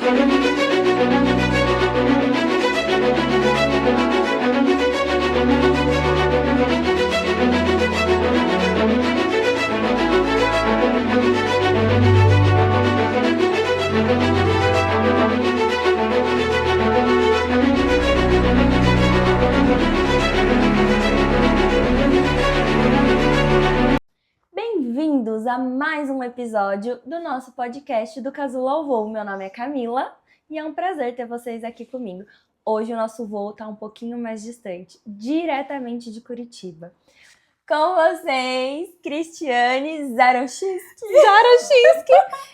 Bem-vindos a mais um episódio do nosso podcast do Casulo ao Voo. Meu nome é Camila e é um prazer ter vocês aqui comigo. Hoje o nosso voo está um pouquinho mais distante, diretamente de Curitiba. Com vocês, Cristiane Zaronchinsky.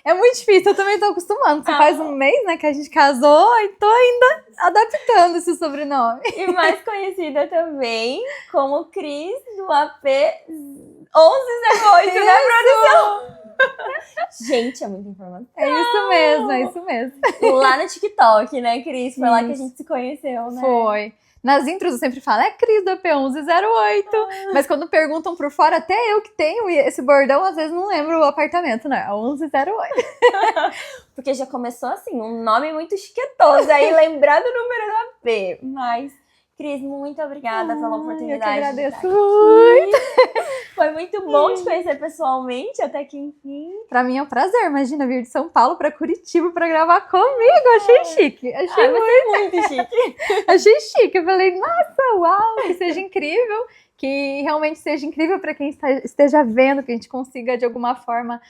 É muito difícil, eu também tô acostumando. Você faz um mês, né, que a gente casou e tô ainda adaptando esse sobrenome. E mais conhecida também como Cris do AP 1108, né, produção? Gente, é muita informação. É isso mesmo. Lá no TikTok, né, Cris? Foi lá que a gente se conheceu, né? Foi. Nas intros eu sempre falo, é Cris do AP1108. Mas quando perguntam por fora, até eu que tenho esse bordão, às vezes não lembro o apartamento, né? É 1108. Porque já começou assim, um nome muito chiquetoso, aí lembrar do número do AP. Mas, Cris, muito obrigada pela oportunidade. Eu que agradeço de estar muito. aqui. Foi muito bom te conhecer pessoalmente, até que enfim. Pra mim é um prazer, imagina, vir de São Paulo pra Curitiba pra gravar comigo. Achei chique. Achei muito chique. Achei chique. Eu falei, nossa, uau, que seja incrível. Que realmente seja incrível para quem esteja vendo, que a gente consiga, de alguma forma,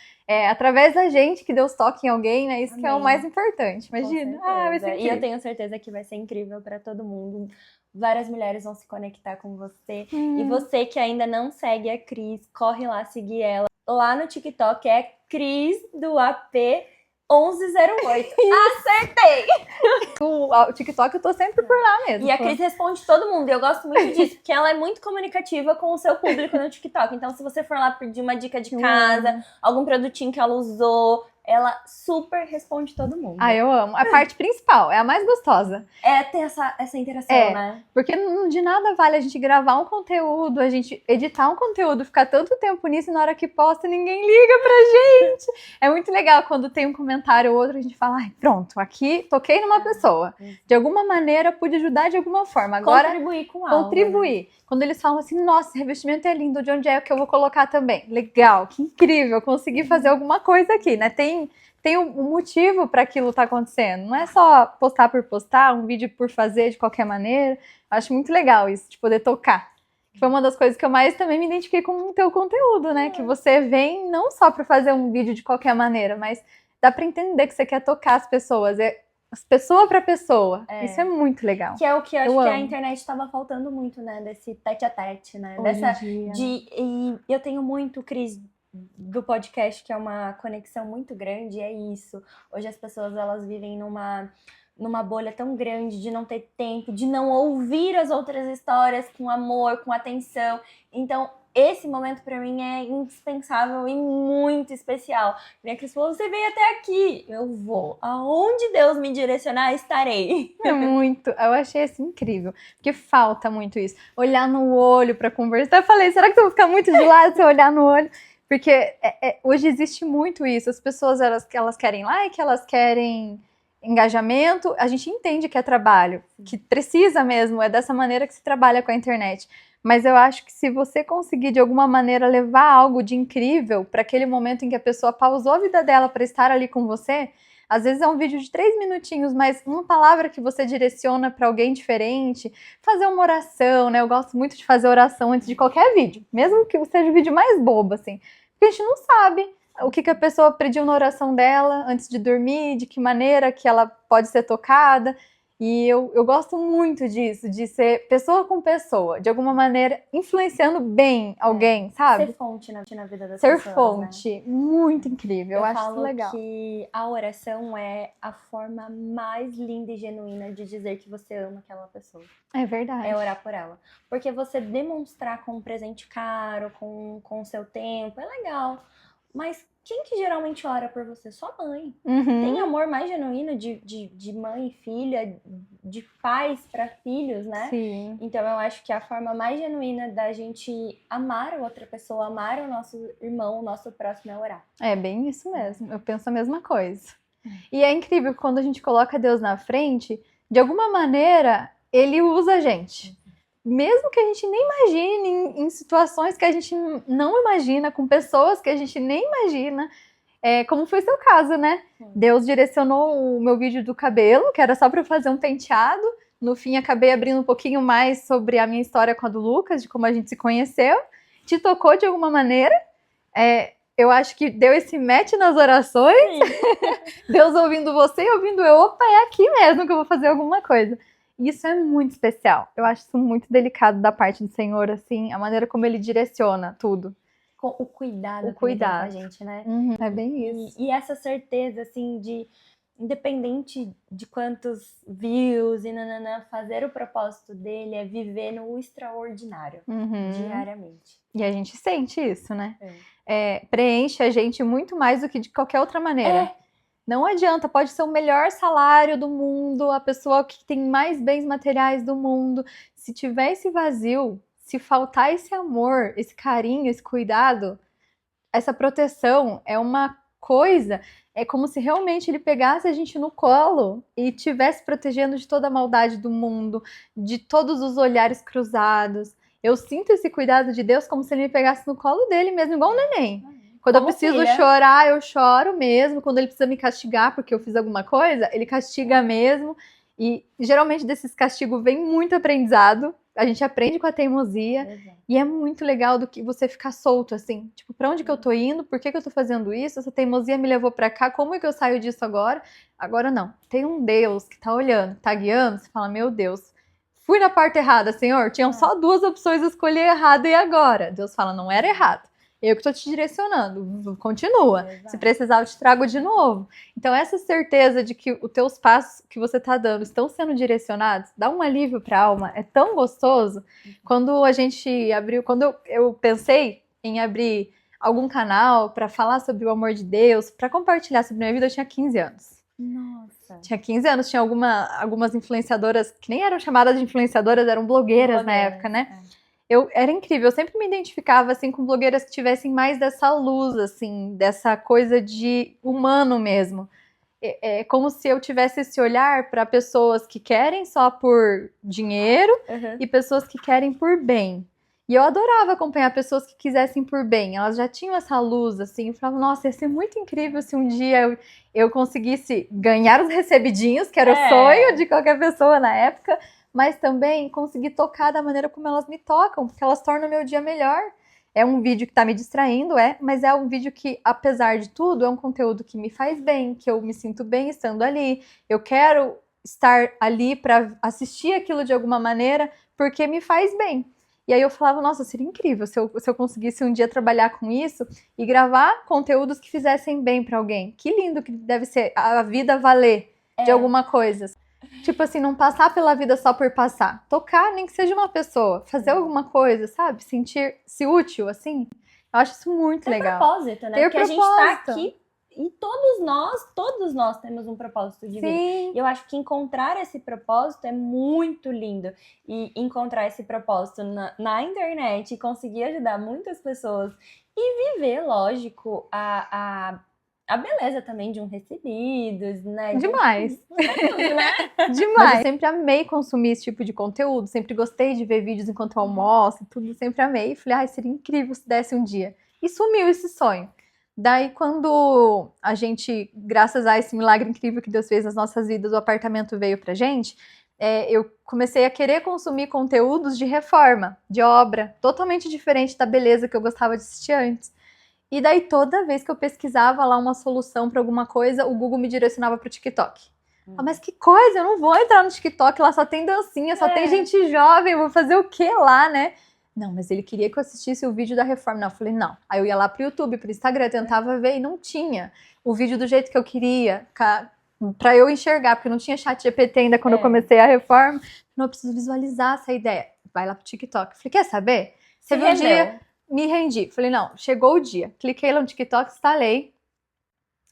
através da gente, que Deus toque em alguém, né? Isso. Amém. Que é o mais importante. Imagina. Vai ser incrível. E eu tenho certeza que vai ser incrível para todo mundo. Várias mulheres vão se conectar com você. E você que ainda não segue a Cris, corre lá seguir ela. Lá no TikTok é Cris do AP 1108. Acertei! O TikTok eu tô sempre por lá mesmo. E a Cris responde todo mundo. E eu gosto muito disso, porque ela é muito comunicativa com o seu público no TikTok. Então, se você for lá pedir uma dica de casa, algum produtinho que ela usou, ela super responde todo mundo. Ah, eu amo. A parte principal, é a mais gostosa. É ter essa interação, né? Porque de nada vale a gente gravar um conteúdo, a gente editar um conteúdo, ficar tanto tempo nisso e na hora que posta ninguém liga pra gente. É muito legal quando tem um comentário ou outro, a gente fala, ai, pronto, aqui toquei numa pessoa. De alguma maneira, pude ajudar de alguma forma. Agora, contribuir com algo. Contribuir. Né? Quando eles falam assim, nossa, esse revestimento é lindo, de onde é que eu vou colocar também? Legal, que incrível, consegui fazer alguma coisa aqui, né? Tem um motivo para aquilo estar acontecendo. Não é só postar por postar, um vídeo por fazer de qualquer maneira. Eu acho muito legal isso, de poder tocar. Foi uma das coisas que eu mais também me identifiquei com o teu conteúdo, né? Que você vem não só para fazer um vídeo de qualquer maneira, mas dá para entender que você quer tocar as pessoas. Pessoa para pessoa. Isso é muito legal. Que é o que eu acho que a internet estava faltando muito, né? Desse tete-a-tete, né? E eu tenho muito, Cris, do podcast, que é uma conexão muito grande, é isso. Hoje as pessoas, elas vivem numa bolha tão grande de não ter tempo, de não ouvir as outras histórias com amor, com atenção. Então, esse momento pra mim é indispensável e muito especial. E a Cris falou, você veio até aqui. Eu vou. Aonde Deus me direcionar, estarei. É muito. Eu achei assim incrível. Porque falta muito isso. Olhar no olho pra conversar. Eu falei, será que eu vou ficar muito de lado se eu olhar no olho? Porque hoje existe muito isso. As pessoas, elas querem like, elas querem engajamento. A gente entende que é trabalho. Que precisa mesmo. É dessa maneira que se trabalha com a internet. Mas eu acho que se você conseguir, de alguma maneira, levar algo de incrível para aquele momento em que a pessoa pausou a vida dela para estar ali com você, às vezes é um vídeo de 3 minutinhos, mas uma palavra que você direciona para alguém diferente, fazer uma oração, né? Eu gosto muito de fazer oração antes de qualquer vídeo, mesmo que seja o vídeo mais bobo, assim. Porque a gente não sabe o que a pessoa pediu na oração dela antes de dormir, de que maneira que ela pode ser tocada. E eu gosto muito disso, de ser pessoa com pessoa, de alguma maneira influenciando bem alguém, sabe? Ser fonte na vida das pessoas. Ser fonte, né? Muito incrível, eu acho falo legal. Que a oração é a forma mais linda e genuína de dizer que você ama aquela pessoa. É verdade. É orar por ela. Porque você demonstrar com um presente caro, com o seu tempo, é legal. Mas quem que geralmente ora por você? Sua mãe. Tem amor mais genuíno de mãe e filha, de pais para filhos, né? Sim. Então eu acho que a forma mais genuína da gente amar a outra pessoa, amar o nosso irmão, o nosso próximo, é orar. É bem isso mesmo. Eu penso a mesma coisa. E é incrível que quando a gente coloca Deus na frente, de alguma maneira, ele usa a gente. Mesmo que a gente nem imagine, em situações que a gente não imagina, com pessoas que a gente nem imagina, como foi seu caso, né? Deus direcionou o meu vídeo do cabelo, que era só para fazer um penteado. No fim, acabei abrindo um pouquinho mais sobre a minha história com a do Lucas, de como a gente se conheceu. Te tocou de alguma maneira. Eu acho que deu esse match nas orações. Deus ouvindo você e ouvindo eu. Opa, é aqui mesmo que eu vou fazer alguma coisa. Isso é muito especial. Eu acho isso muito delicado da parte do Senhor, assim, a maneira como ele direciona tudo. Com o cuidado O cuidado com a gente, né? É bem isso. E essa certeza, assim, de independente de quantos views e nananã, fazer o propósito dele é viver no extraordinário, diariamente. E a gente sente isso, né? Preenche a gente muito mais do que de qualquer outra maneira. Não adianta, pode ser o melhor salário do mundo, a pessoa que tem mais bens materiais do mundo. Se tiver esse vazio, se faltar esse amor, esse carinho, esse cuidado, essa proteção é uma coisa, é como se realmente ele pegasse a gente no colo e estivesse protegendo de toda a maldade do mundo, de todos os olhares cruzados. Eu sinto esse cuidado de Deus como se ele me pegasse no colo dele mesmo, igual um neném. Quando eu preciso chorar, eu choro mesmo. Quando ele precisa me castigar porque eu fiz alguma coisa, ele castiga mesmo. E geralmente desses castigos vem muito aprendizado. A gente aprende com a teimosia. Exato. E é muito legal do que você ficar solto, assim. Tipo, pra onde que eu tô indo? Por que eu tô fazendo isso? Essa teimosia me levou pra cá. Como é que eu saio disso agora? Agora não. Tem um Deus que tá olhando, tá guiando. Você fala, meu Deus, fui na parte errada, Senhor. Tinham só 2 opções, escolher errado e agora? Deus fala, não era errado. Eu que tô te direcionando, continua. Exato. Se precisar, eu te trago de novo. Então, essa certeza de que os teus passos que você tá dando estão sendo direcionados, dá um alívio pra alma, é tão gostoso. Quando a gente abriu, quando eu pensei em abrir algum canal pra falar sobre o amor de Deus, pra compartilhar sobre a minha vida, eu tinha 15 anos. Nossa. Tinha 15 anos, tinha algumas influenciadoras, que nem eram chamadas de influenciadoras, eram blogueiras na época, né? Era incrível, eu sempre me identificava, assim, com blogueiras que tivessem mais dessa luz, assim, dessa coisa de humano mesmo. É como se eu tivesse esse olhar para pessoas que querem só por dinheiro e pessoas que querem por bem. E eu adorava acompanhar pessoas que quisessem por bem, elas já tinham essa luz, assim, eu falava, nossa, ia ser muito incrível se um dia eu conseguisse ganhar os recebidinhos, que era o sonho de qualquer pessoa na época, mas também conseguir tocar da maneira como elas me tocam, porque elas tornam o meu dia melhor. É um vídeo que tá me distraindo, mas é um vídeo que, apesar de tudo, é um conteúdo que me faz bem, que eu me sinto bem estando ali. Eu quero estar ali para assistir aquilo de alguma maneira, porque me faz bem. E aí eu falava, nossa, seria incrível se eu conseguisse um dia trabalhar com isso e gravar conteúdos que fizessem bem para alguém. Que lindo que deve ser a vida valer de alguma coisa. Tipo assim, não passar pela vida só por passar. Tocar, nem que seja uma pessoa. Fazer alguma coisa, sabe? Sentir-se útil, assim. Eu acho isso muito legal. Ter propósito, né? Porque a gente tá aqui e todos nós temos um propósito de vida. E eu acho que encontrar esse propósito é muito lindo. E encontrar esse propósito na internet e conseguir ajudar muitas pessoas e viver, lógico, a beleza também de um recebidos, né? Demais. Né? Demais. Mas eu sempre amei consumir esse tipo de conteúdo, sempre gostei de ver vídeos enquanto eu almoço, tudo, sempre amei. Falei, seria incrível se desse um dia. E sumiu esse sonho. Daí, quando a gente, graças a esse milagre incrível que Deus fez nas nossas vidas, o apartamento veio pra gente, eu comecei a querer consumir conteúdos de reforma, de obra, totalmente diferente da beleza que eu gostava de assistir antes. E daí, toda vez que eu pesquisava lá uma solução para alguma coisa, o Google me direcionava pro TikTok. Mas que coisa, eu não vou entrar no TikTok, lá só tem dancinha, só tem gente jovem, eu vou fazer o que lá, né? Não, mas ele queria que eu assistisse o vídeo da reforma. Não, eu falei, não. Aí eu ia lá pro YouTube, pro Instagram, tentava ver e não tinha o vídeo do jeito que eu queria, pra eu enxergar, porque não tinha chat GPT ainda quando eu comecei a reforma. Não, eu preciso visualizar essa ideia. Vai lá pro TikTok. Eu falei, quer saber? Você viu um dia... Me rendi. Falei, não, chegou o dia. Cliquei lá no TikTok, instalei.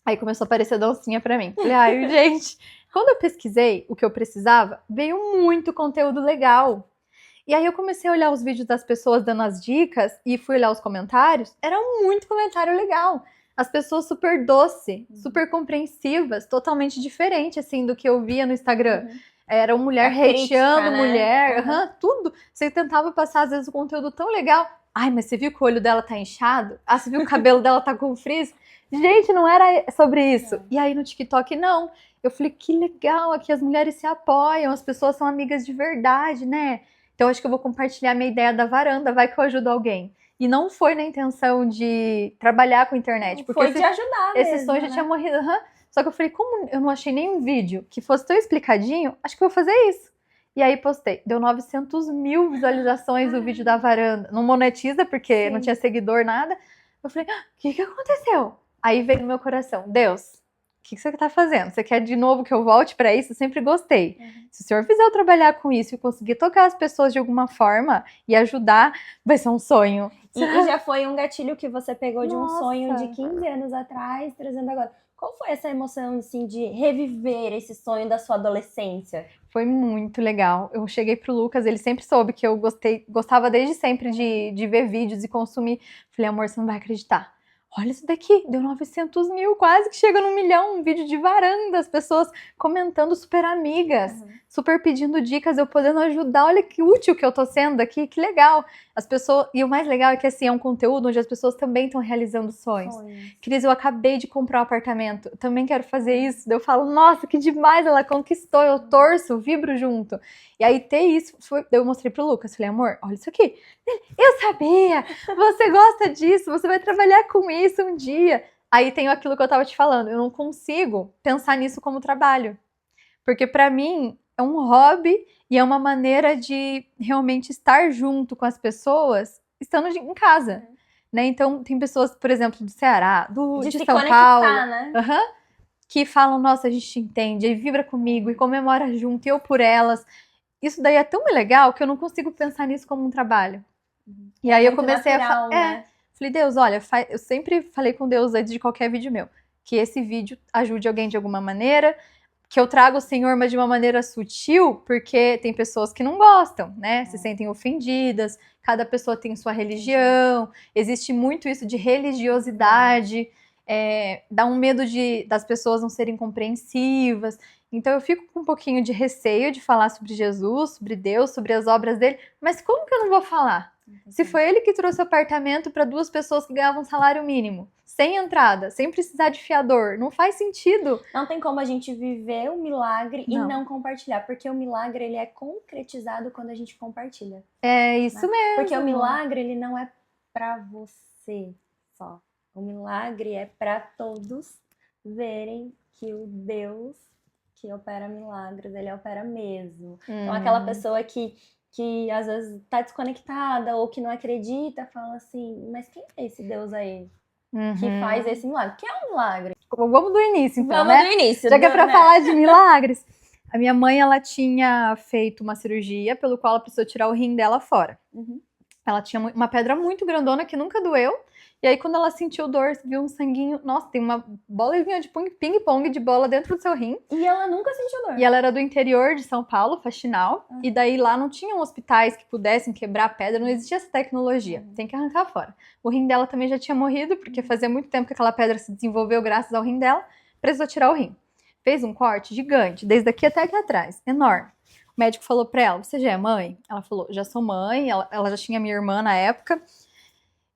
Aí começou a aparecer dancinha pra mim. Falei, gente, quando eu pesquisei o que eu precisava, veio muito conteúdo legal. E aí eu comecei a olhar os vídeos das pessoas dando as dicas e fui olhar os comentários. Era muito comentário legal. as pessoas super doce, super compreensivas, totalmente diferente, assim, do que eu via no Instagram. Era uma mulher hateando mulher, tudo. Você tentava passar, às vezes, um conteúdo tão legal. Ai, mas você viu que o olho dela tá inchado? Ah, você viu que o cabelo dela tá com frizz? Gente, não era sobre isso. E aí no TikTok, não. Eu falei, que legal, aqui as mulheres se apoiam, as pessoas são amigas de verdade, né? Então acho que eu vou compartilhar minha ideia da varanda, vai que eu ajudo alguém. E não foi na intenção de trabalhar com internet. Porque foi de ajudar mesmo, esse sonho já tinha morrido. Só que eu falei, como eu não achei nenhum vídeo que fosse tão explicadinho, acho que eu vou fazer isso. E aí postei. Deu 900 mil visualizações o vídeo da varanda. Não monetiza, porque não tinha seguidor, nada. Eu falei, o que aconteceu? Aí veio no meu coração, Deus, o que você tá fazendo? Você quer de novo que eu volte pra isso? Eu sempre gostei. Se o senhor fizer eu trabalhar com isso e conseguir tocar as pessoas de alguma forma e ajudar, vai ser um sonho. E já foi um gatilho que você pegou de um sonho de 15 anos atrás, trazendo agora. Qual foi essa emoção, assim, de reviver esse sonho da sua adolescência? Foi muito legal. Eu cheguei pro Lucas, ele sempre soube que eu gostava desde sempre de ver vídeos e consumir. Falei, amor, você não vai acreditar. Olha isso daqui, deu 900 mil, quase que chega no 1 milhão, um vídeo de varanda, as pessoas comentando, super amigas, super pedindo dicas, eu podendo ajudar, olha que útil que eu tô sendo aqui, que legal. As pessoas, e o mais legal é que assim, é um conteúdo onde as pessoas também estão realizando sonhos. Cris, eu acabei de comprar um apartamento, também quero fazer isso. Daí eu falo, nossa, que demais, ela conquistou, eu torço, vibro junto. E aí ter isso, eu mostrei pro Lucas, falei, amor, olha isso aqui. Eu sabia, você gosta disso, você vai trabalhar com isso um dia. Aí tem aquilo que eu tava te falando, eu não consigo pensar nisso como trabalho. Porque pra mim é um hobby e é uma maneira de realmente estar junto com as pessoas estando em casa. Né? Então tem pessoas, por exemplo, do Ceará, de São Paulo, né? que falam, nossa, a gente te entende, e vibra comigo, e comemora junto, e eu por elas. Isso daí é tão legal que eu não consigo pensar nisso como um trabalho. E aí eu comecei natural, né? Falei, Deus, olha, eu sempre falei com Deus antes de qualquer vídeo meu, que esse vídeo ajude alguém de alguma maneira, que eu trago o Senhor, mas de uma maneira sutil, porque tem pessoas que não gostam, né? Se sentem ofendidas, cada pessoa tem sua religião, existe muito isso de religiosidade, dá um medo das pessoas não serem compreensivas. Então eu fico com um pouquinho de receio de falar sobre Jesus, sobre Deus, sobre as obras dele, mas como que eu não vou falar? Se foi ele que trouxe o apartamento para 2 pessoas que ganhavam salário mínimo, sem entrada, sem precisar de fiador, não faz sentido. Não tem como a gente viver o milagre e não compartilhar, porque o milagre ele é concretizado quando a gente compartilha. É isso mesmo. Porque o milagre ele não é para você só. O milagre é para todos verem que o Deus que opera milagres, ele opera mesmo. Então aquela pessoa que às vezes tá desconectada ou que não acredita, fala assim, mas quem é esse Deus aí que faz esse milagre? Que é um milagre? Vamos do início, então, Vamos do início. Já que é pra falar de milagres. A minha mãe, ela tinha feito uma cirurgia pelo qual ela precisou tirar o rim dela fora. Ela tinha uma pedra muito grandona que nunca doeu. E aí, quando ela sentiu dor, viu um sanguinho. Nossa, tem uma bolinha de ping-pong de bola dentro do seu rim. E ela nunca sentiu dor. E ela era do interior de São Paulo, Faxinal. E daí lá não tinham hospitais que pudessem quebrar a pedra, não existia essa tecnologia. Tem que arrancar fora. O rim dela também já tinha morrido, porque fazia muito tempo que aquela pedra se desenvolveu graças ao rim dela. Precisou tirar o rim. Fez um corte gigante, desde aqui até aqui atrás, enorme. O médico falou pra ela, você já é mãe? Ela falou, já sou mãe. Ela já tinha minha irmã na época.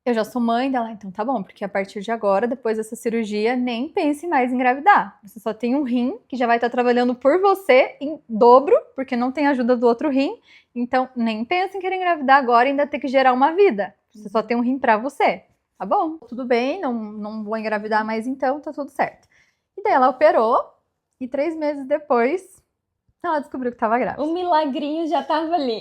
Eu já sou mãe dela, então tá bom, porque a partir de agora, depois dessa cirurgia, nem pense mais em engravidar. Você só tem um rim que já vai estar trabalhando por você em dobro, porque não tem ajuda do outro rim. Então, nem pense em querer engravidar agora e ainda ter que gerar uma vida. Você só tem um rim pra você. Tá bom, tudo bem, não vou engravidar mais então, tá tudo certo. E daí ela operou e 3 meses depois, ela descobriu que tava grávida. O milagrinho já tava ali.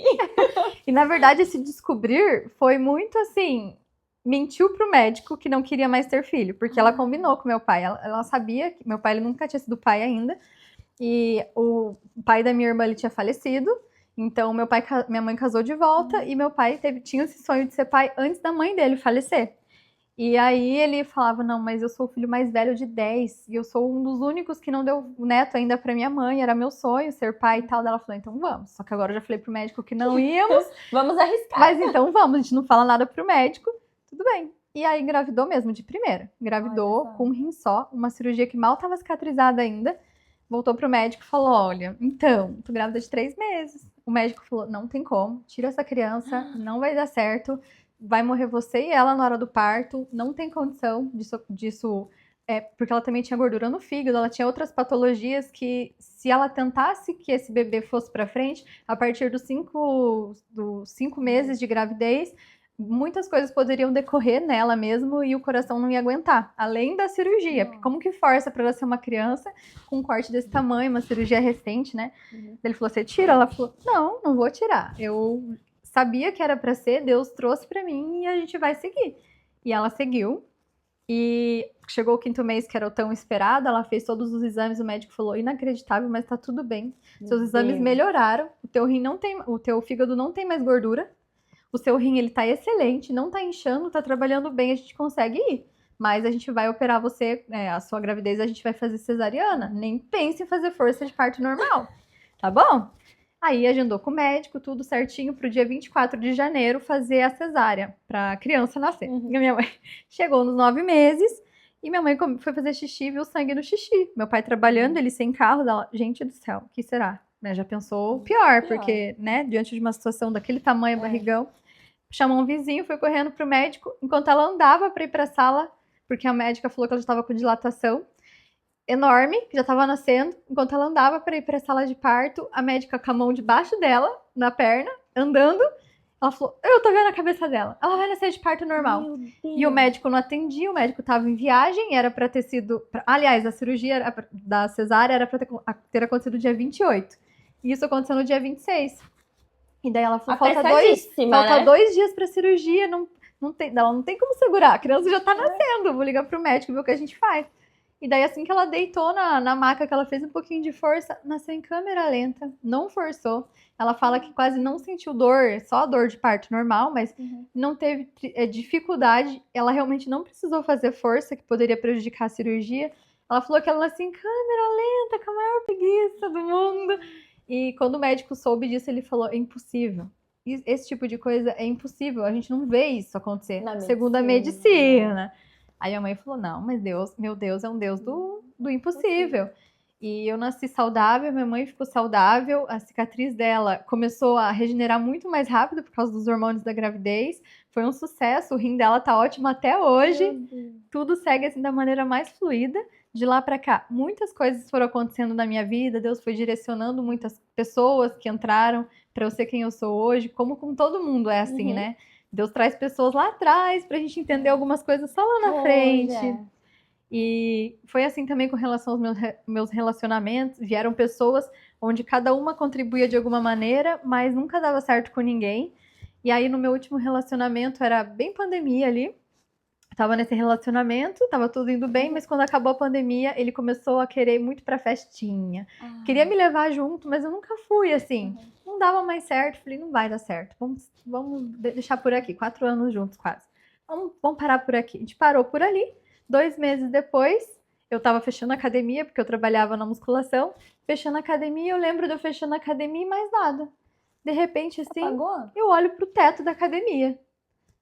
E na verdade, esse descobrir foi muito assim... mentiu pro médico que não queria mais ter filho, porque ela combinou com meu pai. Ela sabia que meu pai ele nunca tinha sido pai ainda, e o pai da minha irmã ele tinha falecido, então minha mãe casou de volta, e meu pai tinha esse sonho de ser pai antes da mãe dele falecer. E aí ele falava, não, mas eu sou o filho mais velho de 10, e eu sou um dos únicos que não deu neto ainda pra minha mãe, era meu sonho ser pai e tal. Daí ela falou, então vamos. Só que agora eu já falei pro médico que não íamos. Vamos arriscar. Mas então vamos, a gente não fala nada pro médico. Tudo bem. E aí engravidou mesmo, de primeira. Engravidou Olha só. com um rim só, uma cirurgia que mal estava cicatrizada ainda. Voltou pro médico e falou, olha, então, tô grávida de 3 meses. O médico falou, não tem como, tira essa criança, não vai dar certo, vai morrer você e ela na hora do parto, não tem condição disso porque ela também tinha gordura no fígado, ela tinha outras patologias que, se ela tentasse que esse bebê fosse para frente, a partir dos 5 meses de gravidez, muitas coisas poderiam decorrer nela mesmo e o coração não ia aguentar, além da cirurgia. Porque como que força para ela ser uma criança com um corte desse tamanho, uma cirurgia recente, né? Ele falou, você tira? Ela falou, não vou tirar. Eu sabia que era para ser, Deus trouxe para mim e a gente vai seguir. E ela seguiu. E chegou o 5º mês, que era o tão esperado, ela fez todos os exames, o médico falou, inacreditável, mas tá tudo bem. Seus exames melhoraram, o teu fígado não tem mais gordura, o seu rim, ele tá excelente, não tá inchando, tá trabalhando bem, a gente consegue ir. Mas a gente vai operar você, a sua gravidez, a gente vai fazer cesariana. Nem pense em fazer força de parto normal, tá bom? Aí agendou com o médico, tudo certinho, pro dia 24 de janeiro fazer a cesárea, pra criança nascer. E minha mãe chegou nos 9 meses, e minha mãe foi fazer xixi e viu sangue no xixi. Meu pai trabalhando, ele sem carro, dela, gente do céu, o que será? Já pensou pior, porque, né, diante de uma situação daquele tamanho, barrigão, chamou um vizinho, foi correndo pro médico, enquanto ela andava pra ir pra sala, porque a médica falou que ela estava com dilatação enorme, que já estava nascendo, enquanto ela andava para ir para a sala de parto, a médica com a mão debaixo dela, na perna, andando, ela falou, eu tô vendo a cabeça dela, ela vai nascer de parto normal. E o médico não atendia, o médico estava em viagem, era para ter sido, aliás, a cirurgia da cesárea era para ter acontecido no dia 28, e isso aconteceu no dia 26. E daí ela falou, falta 2 dias para cirurgia, ela não tem como segurar, a criança já tá nascendo, vou ligar pro médico, ver o que a gente faz. E daí, assim que ela deitou na maca, que ela fez um pouquinho de força, nasceu em câmera lenta, não forçou. Ela fala que quase não sentiu dor, só dor de parto normal, mas não teve dificuldade. Ela realmente não precisou fazer força, que poderia prejudicar a cirurgia. Ela falou que ela nasceu em câmera lenta, com a maior preguiça do mundo. E quando o médico soube disso, ele falou, é impossível. Esse tipo de coisa é impossível, a gente não vê isso acontecer, segundo a medicina. Aí a mãe falou, não, mas Deus, meu Deus é um Deus do impossível. E eu nasci saudável, minha mãe ficou saudável, a cicatriz dela começou a regenerar muito mais rápido por causa dos hormônios da gravidez. Foi um sucesso, o rim dela tá ótimo até hoje. Tudo segue assim da maneira mais fluida. De lá pra cá, muitas coisas foram acontecendo na minha vida, Deus foi direcionando muitas pessoas que entraram pra eu ser quem eu sou hoje, como com todo mundo é assim, né? Deus traz pessoas lá atrás pra gente entender algumas coisas só lá na frente. E foi assim também com relação aos meus relacionamentos. Vieram pessoas onde cada uma contribuía de alguma maneira, mas nunca dava certo com ninguém. E aí no meu último relacionamento, era bem pandemia ali. Tava nesse relacionamento, tava tudo indo bem, mas quando acabou a pandemia, ele começou a querer muito pra festinha. Queria me levar junto, mas eu nunca fui, assim. Não dava mais certo, falei, não vai dar certo. Vamos deixar por aqui, 4 anos juntos quase. Vamos parar por aqui. A gente parou por ali. 2 meses depois, eu tava fechando a academia, porque eu trabalhava na musculação. Fechando a academia, eu lembro de eu fechando a academia e mais nada. De repente, assim, eu olho pro teto da academia.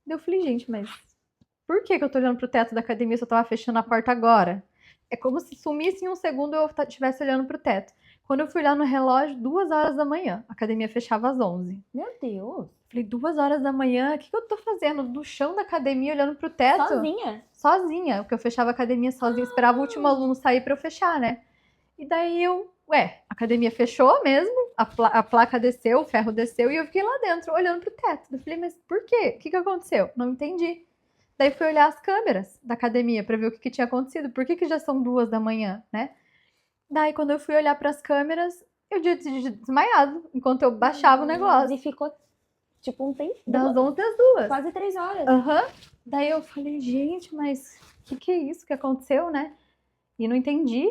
Eu falei, gente, mas por que eu tô olhando pro teto da academia se eu tava fechando a porta agora? É como se sumisse em um segundo e eu estivesse olhando pro teto. Quando eu fui olhar no relógio, 2 horas da manhã. A academia fechava às 11. Meu Deus! Falei, 2 horas da manhã, o que eu tô fazendo? No chão da academia, olhando pro teto? Sozinha? Sozinha, porque eu fechava a academia sozinha, esperava o último aluno sair pra eu fechar, né? E daí a academia fechou mesmo, a placa desceu, o ferro desceu, e eu fiquei lá dentro, olhando pro teto. Eu falei, mas por quê? O que aconteceu? Não entendi. Daí fui olhar as câmeras da academia pra ver o que tinha acontecido. Por que já são 2 da manhã, né? Daí, quando eu fui olhar pras câmeras, eu tinha desmaiado, enquanto eu baixava o negócio. E ficou, tipo, um tempo. Das 11 às 2. Quase 3 horas. Daí eu falei, gente, mas o que é isso que aconteceu, né? E não entendi.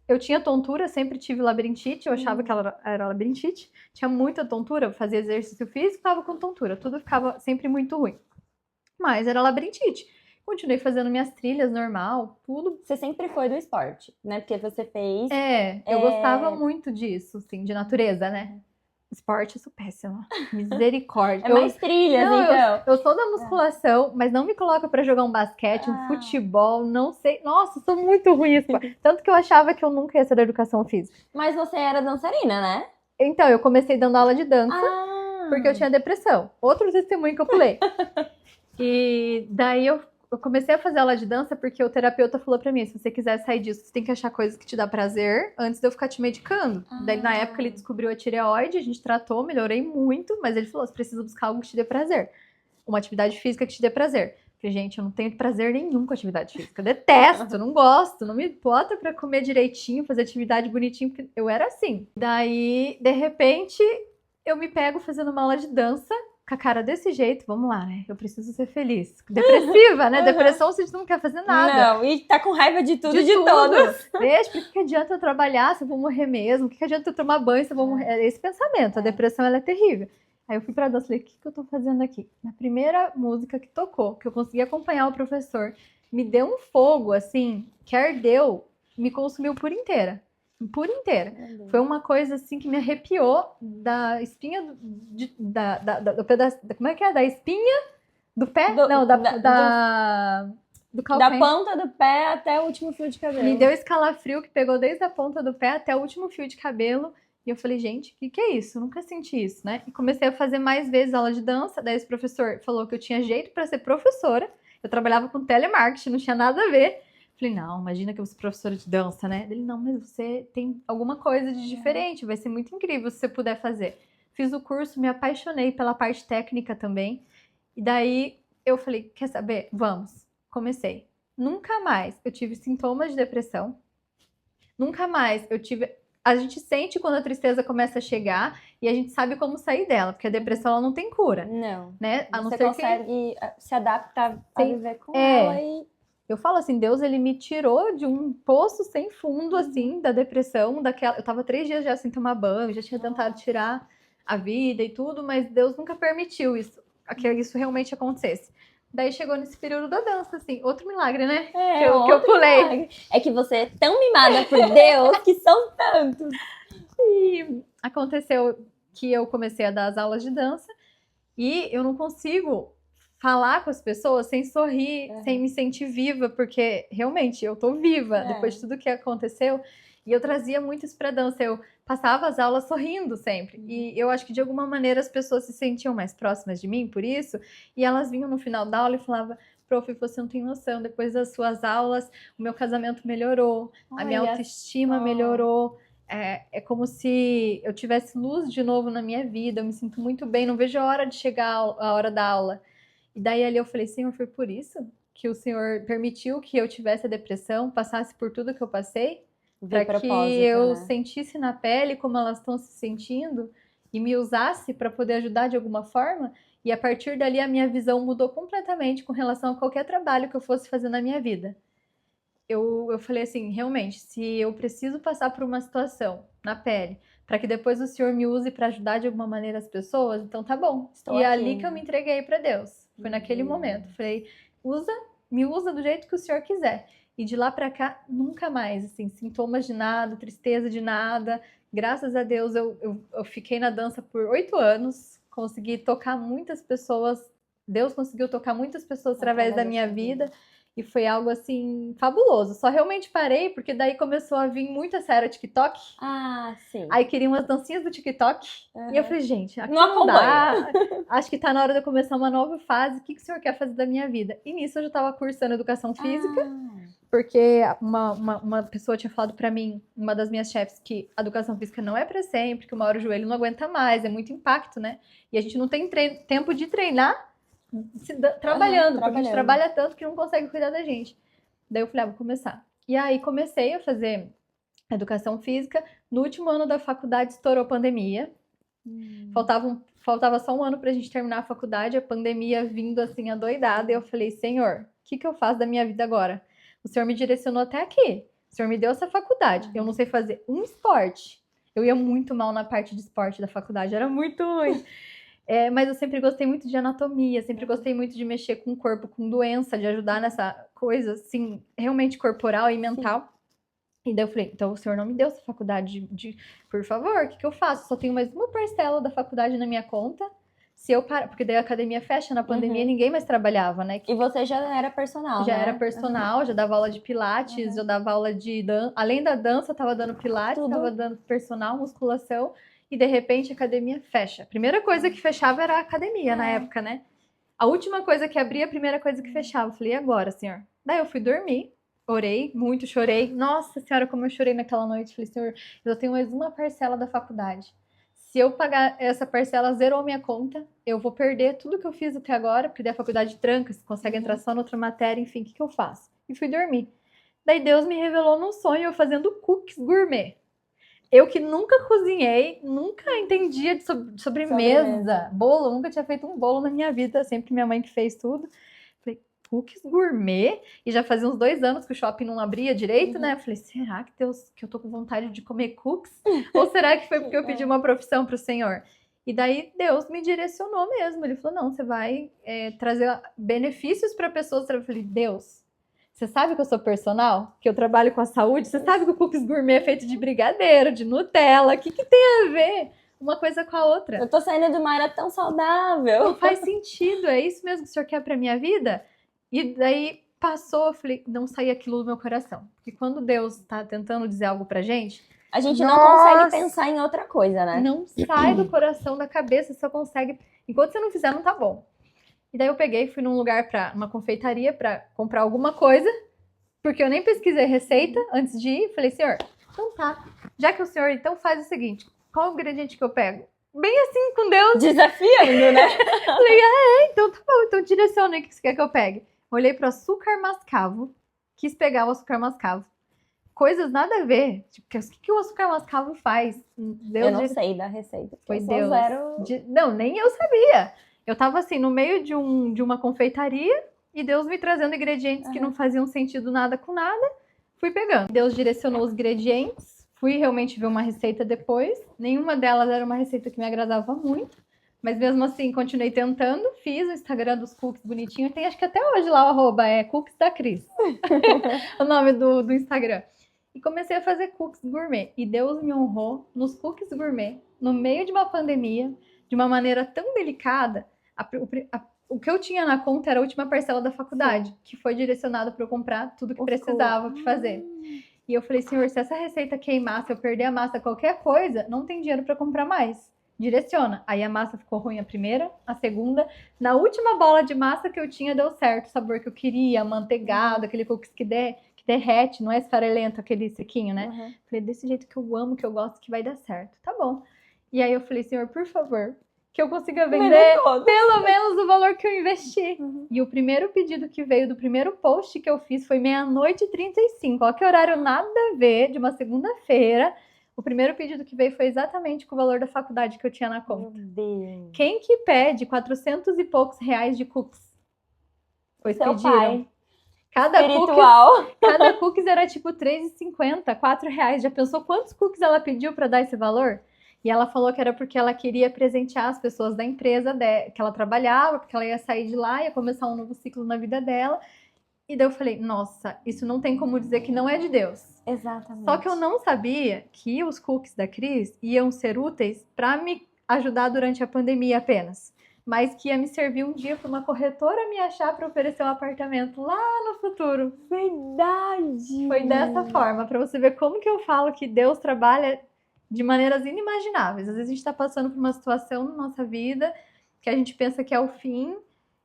Eu tinha tontura, sempre tive labirintite, eu achava que ela era labirintite. Tinha muita tontura, eu fazia exercício físico, ficava com tontura. Tudo ficava sempre muito ruim. Mas era labirintite. Continuei fazendo minhas trilhas normal, tudo. Você sempre foi do esporte, né? Porque você fez... Eu gostava muito disso, assim, de natureza, né? Esporte, eu sou péssima. Misericórdia. É mais trilhas, Não, então. eu sou da musculação, mas não me coloca pra jogar um basquete, um futebol, não sei. Nossa, eu sou muito ruim em esporte. Tanto que eu achava que eu nunca ia ser da educação física. Mas você era dançarina, né? Então, eu comecei dando aula de dança, porque eu tinha depressão. Outro testemunho que eu pulei. E daí eu comecei a fazer aula de dança porque o terapeuta falou pra mim, se você quiser sair disso, você tem que achar coisas que te dá prazer antes de eu ficar te medicando. Daí, na época, ele descobriu a tireoide, a gente tratou, melhorei muito, mas ele falou, você precisa buscar algo que te dê prazer. Uma atividade física que te dê prazer. Eu falei, gente, eu não tenho prazer nenhum com atividade física. Eu detesto, não gosto. Não me bota pra comer direitinho, fazer atividade bonitinho, porque eu era assim. Daí, de repente, eu me pego fazendo uma aula de dança, com a cara desse jeito, vamos lá, né? Eu preciso ser feliz. Depressiva, né? Depressão, você não quer fazer nada. Não, e tá com raiva de tudo e de todos. Veja, por que adianta eu trabalhar se eu vou morrer mesmo? Por que adianta eu tomar banho se eu vou morrer? É esse pensamento, a depressão, ela é terrível. Aí eu fui pra dança e falei, o que eu tô fazendo aqui? Na primeira música que tocou, que eu consegui acompanhar o professor, me deu um fogo, assim, que ardeu, me consumiu por inteira. Por inteira. Foi uma coisa assim que me arrepiou da espinha do pedaço. Como é que é? Da espinha do pé? Não, do calcanhar. Da ponta do pé até o último fio de cabelo. Me deu esse calafrio que pegou desde a ponta do pé até o último fio de cabelo. E eu falei, gente, o que é isso? Eu nunca senti isso, né? E comecei a fazer mais vezes aula de dança. Daí esse professor falou que eu tinha jeito para ser professora. Eu trabalhava com telemarketing, não tinha nada a ver. Falei, não, imagina que eu sou professora de dança, né? Ele, não, mas você tem alguma coisa de diferente, vai ser muito incrível se você puder fazer. Fiz o curso, me apaixonei pela parte técnica também. E daí eu falei, quer saber? Vamos. Comecei. Nunca mais eu tive sintomas de depressão. Nunca mais eu tive... A gente sente quando a tristeza começa a chegar e a gente sabe como sair dela, porque a depressão ela não tem cura. Não. Né? A não você ser consegue se adaptar a viver com ela e... Eu falo assim, Deus, ele me tirou de um poço sem fundo, assim, da depressão, daquela... Eu tava 3 dias já sem tomar banho, já tinha tentado tirar a vida e tudo, mas Deus nunca permitiu isso, que isso realmente acontecesse. Daí chegou nesse período da dança, assim, outro milagre, né? Que eu pulei. Milagre. É que você é tão mimada por Deus, que são tantos. E aconteceu que eu comecei a dar as aulas de dança e eu não consigo falar com as pessoas sem sorrir, sem me sentir viva, porque realmente eu tô viva depois de tudo que aconteceu. E eu trazia muito isso pra dança, eu passava as aulas sorrindo sempre. E eu acho que de alguma maneira as pessoas se sentiam mais próximas de mim por isso, e elas vinham no final da aula e falavam, prof, você não tem noção, depois das suas aulas o meu casamento melhorou, a minha autoestima melhorou. É como se eu tivesse luz de novo na minha vida, eu me sinto muito bem, não vejo a hora de chegar a hora da aula. E daí ali eu falei, Senhor, foi por isso que o Senhor permitiu que eu tivesse a depressão, passasse por tudo que eu passei, para que eu sentisse na pele como elas estão se sentindo e me usasse para poder ajudar de alguma forma. E a partir dali a minha visão mudou completamente com relação a qualquer trabalho que eu fosse fazer na minha vida. Eu falei assim, realmente, se eu preciso passar por uma situação na pele para que depois o Senhor me use para ajudar de alguma maneira as pessoas, então tá bom. E é ali que eu me entreguei para Deus. Foi naquele momento. Falei, me usa do jeito que o Senhor quiser. E de lá para cá, nunca mais, assim, sintomas de nada, tristeza de nada. Graças a Deus, eu fiquei na dança por 8 anos, consegui tocar muitas pessoas. Deus conseguiu tocar muitas pessoas através da minha vida. E foi algo, assim, fabuloso. Só realmente parei, porque daí começou a vir muita série TikTok. Ah, sim. Aí queriam umas dancinhas do TikTok. E eu falei, gente, aqui não dá. Acho que tá na hora de eu começar uma nova fase. O que o senhor quer fazer da minha vida? E nisso eu já tava cursando educação física. Porque uma pessoa tinha falado pra mim, uma das minhas chefes, que a educação física não é pra sempre, que uma hora o joelho não aguenta mais, é muito impacto, né? E a gente não tem tempo de treinar trabalhando, porque a gente trabalha tanto que não consegue cuidar da gente. Daí eu falei, vou começar. E aí comecei a fazer educação física. No último ano da faculdade estourou a pandemia. Faltava só um ano pra gente terminar a faculdade, a pandemia vindo assim adoidada. E eu falei, Senhor, o que eu faço da minha vida agora? O Senhor me direcionou até aqui. O Senhor me deu essa faculdade. Eu não sei fazer um esporte. Eu ia muito mal na parte de esporte da faculdade, era muito ruim. Mas eu sempre gostei muito de anatomia, sempre gostei muito de mexer com o corpo, com doença, de ajudar nessa coisa, assim, realmente corporal e mental. E daí eu falei, então o senhor não me deu essa faculdade por favor, o que eu faço? Só tenho mais uma parcela da faculdade na minha conta. Se eu parar, porque daí a academia fecha na pandemia, ninguém mais trabalhava, né? E você já era personal, já né? era personal, já dava aula de pilates, já dava aula de dança. Além da dança, eu tava dando pilates, tava dando personal, musculação. E de repente a academia fecha. A primeira coisa que fechava era a academia na época, né? A última coisa que abria, a primeira coisa que fechava. Eu falei, e agora, senhor? Daí eu fui dormir. Orei muito, chorei. Nossa senhora, como eu chorei naquela noite. Falei, senhor, eu tenho mais uma parcela da faculdade. Se eu pagar essa parcela, zerou minha conta. Eu vou perder tudo que eu fiz até agora, porque daí a faculdade tranca, você consegue entrar só noutra matéria, enfim, o que eu faço? E fui dormir. Daí Deus me revelou num sonho eu fazendo cookies gourmet. Eu que nunca cozinhei, nunca entendia de sobremesa, bolo, nunca tinha feito um bolo na minha vida, sempre minha mãe que fez tudo. Cookies gourmet, e já fazia uns 2 anos que o shopping não abria direito, né? Eu falei, será que Deus, que eu tô com vontade de comer cookies? Ou será que foi porque eu pedi uma profissão pro Senhor? E daí Deus me direcionou mesmo. Ele falou, não, você vai trazer benefícios para pessoas. Eu falei, Deus, você sabe que eu sou personal? Que eu trabalho com a saúde? Você sabe que o cookies gourmet é feito de brigadeiro, de Nutella? O que tem a ver uma coisa com a outra? Eu tô saindo de uma era tão saudável. Não faz sentido, é isso mesmo que o Senhor quer pra minha vida? E daí passou, eu falei, não saía aquilo do meu coração. Porque quando Deus tá tentando dizer algo pra gente... A gente não consegue pensar em outra coisa, né? Não sai do coração, da cabeça, só consegue... Enquanto você não fizer, não tá bom. E daí eu peguei, fui num lugar, uma confeitaria, pra comprar alguma coisa, porque eu nem pesquisei receita antes de ir. Falei, senhor, então tá. Já que o senhor, então, faz o seguinte, qual o ingrediente que eu pego? Bem assim, com Deus. Desafiando, né? Falei, então tá bom, então direciona aí o que você quer que eu pegue. Olhei pro açúcar mascavo, quis pegar o açúcar mascavo. Coisas nada a ver. Tipo, o que o açúcar mascavo faz? Deus eu não sei da receita. Foi Deus. Não, nem eu sabia. Eu tava assim, no meio de uma confeitaria e Deus me trazendo ingredientes que não faziam sentido nada com nada. Fui pegando. Deus direcionou os ingredientes. Fui realmente ver uma receita depois. Nenhuma delas era uma receita que me agradava muito. Mas mesmo assim, continuei tentando. Fiz o Instagram dos cookies bonitinho. Tem acho que até hoje lá o arroba é cookies da Cris. O nome do Instagram. E comecei a fazer cookies gourmet. E Deus me honrou nos cookies gourmet, no meio de uma pandemia, de uma maneira tão delicada. O que eu tinha na conta era a última parcela da faculdade, que foi direcionada para eu comprar tudo que precisava para fazer. E eu falei, senhor, se essa receita queimar, se eu perder a massa, qualquer coisa, não tem dinheiro para comprar mais. Direciona. Aí a massa ficou ruim a primeira, a segunda. Na última bola de massa que eu tinha, deu certo. O sabor que eu queria, amanteigado, aquele cookies que derrete, não é esfarelento, aquele sequinho, né? Falei, desse jeito que eu amo, que eu gosto, que vai dar certo. Tá bom. E aí eu falei, senhor, por favor, que eu consiga vender pelo menos o valor que eu investi. E o primeiro pedido que veio do primeiro post que eu fiz foi 00:35. Olha que horário nada a ver, de uma segunda-feira. O primeiro pedido que veio foi exatamente com o valor da faculdade que eu tinha na conta. Meu Deus. Quem que pede 400 e poucos reais de cookies? Pois Seu pediram. pai. Cada cookies era tipo R$3,50, R$4. Já pensou quantos cookies ela pediu para dar esse valor? E ela falou que era porque ela queria presentear as pessoas da empresa que ela trabalhava, porque ela ia sair de lá, ia começar um novo ciclo na vida dela. E daí eu falei, nossa, isso não tem como dizer que não é de Deus. Exatamente. Só que eu não sabia que os cookies da Cris iam ser úteis para me ajudar durante a pandemia apenas. Mas que ia me servir um dia para uma corretora me achar para oferecer um apartamento lá no futuro. Verdade! Foi dessa forma, para você ver como que eu falo que Deus trabalha de maneiras inimagináveis. Às vezes a gente está passando por uma situação na nossa vida que a gente pensa que é o fim,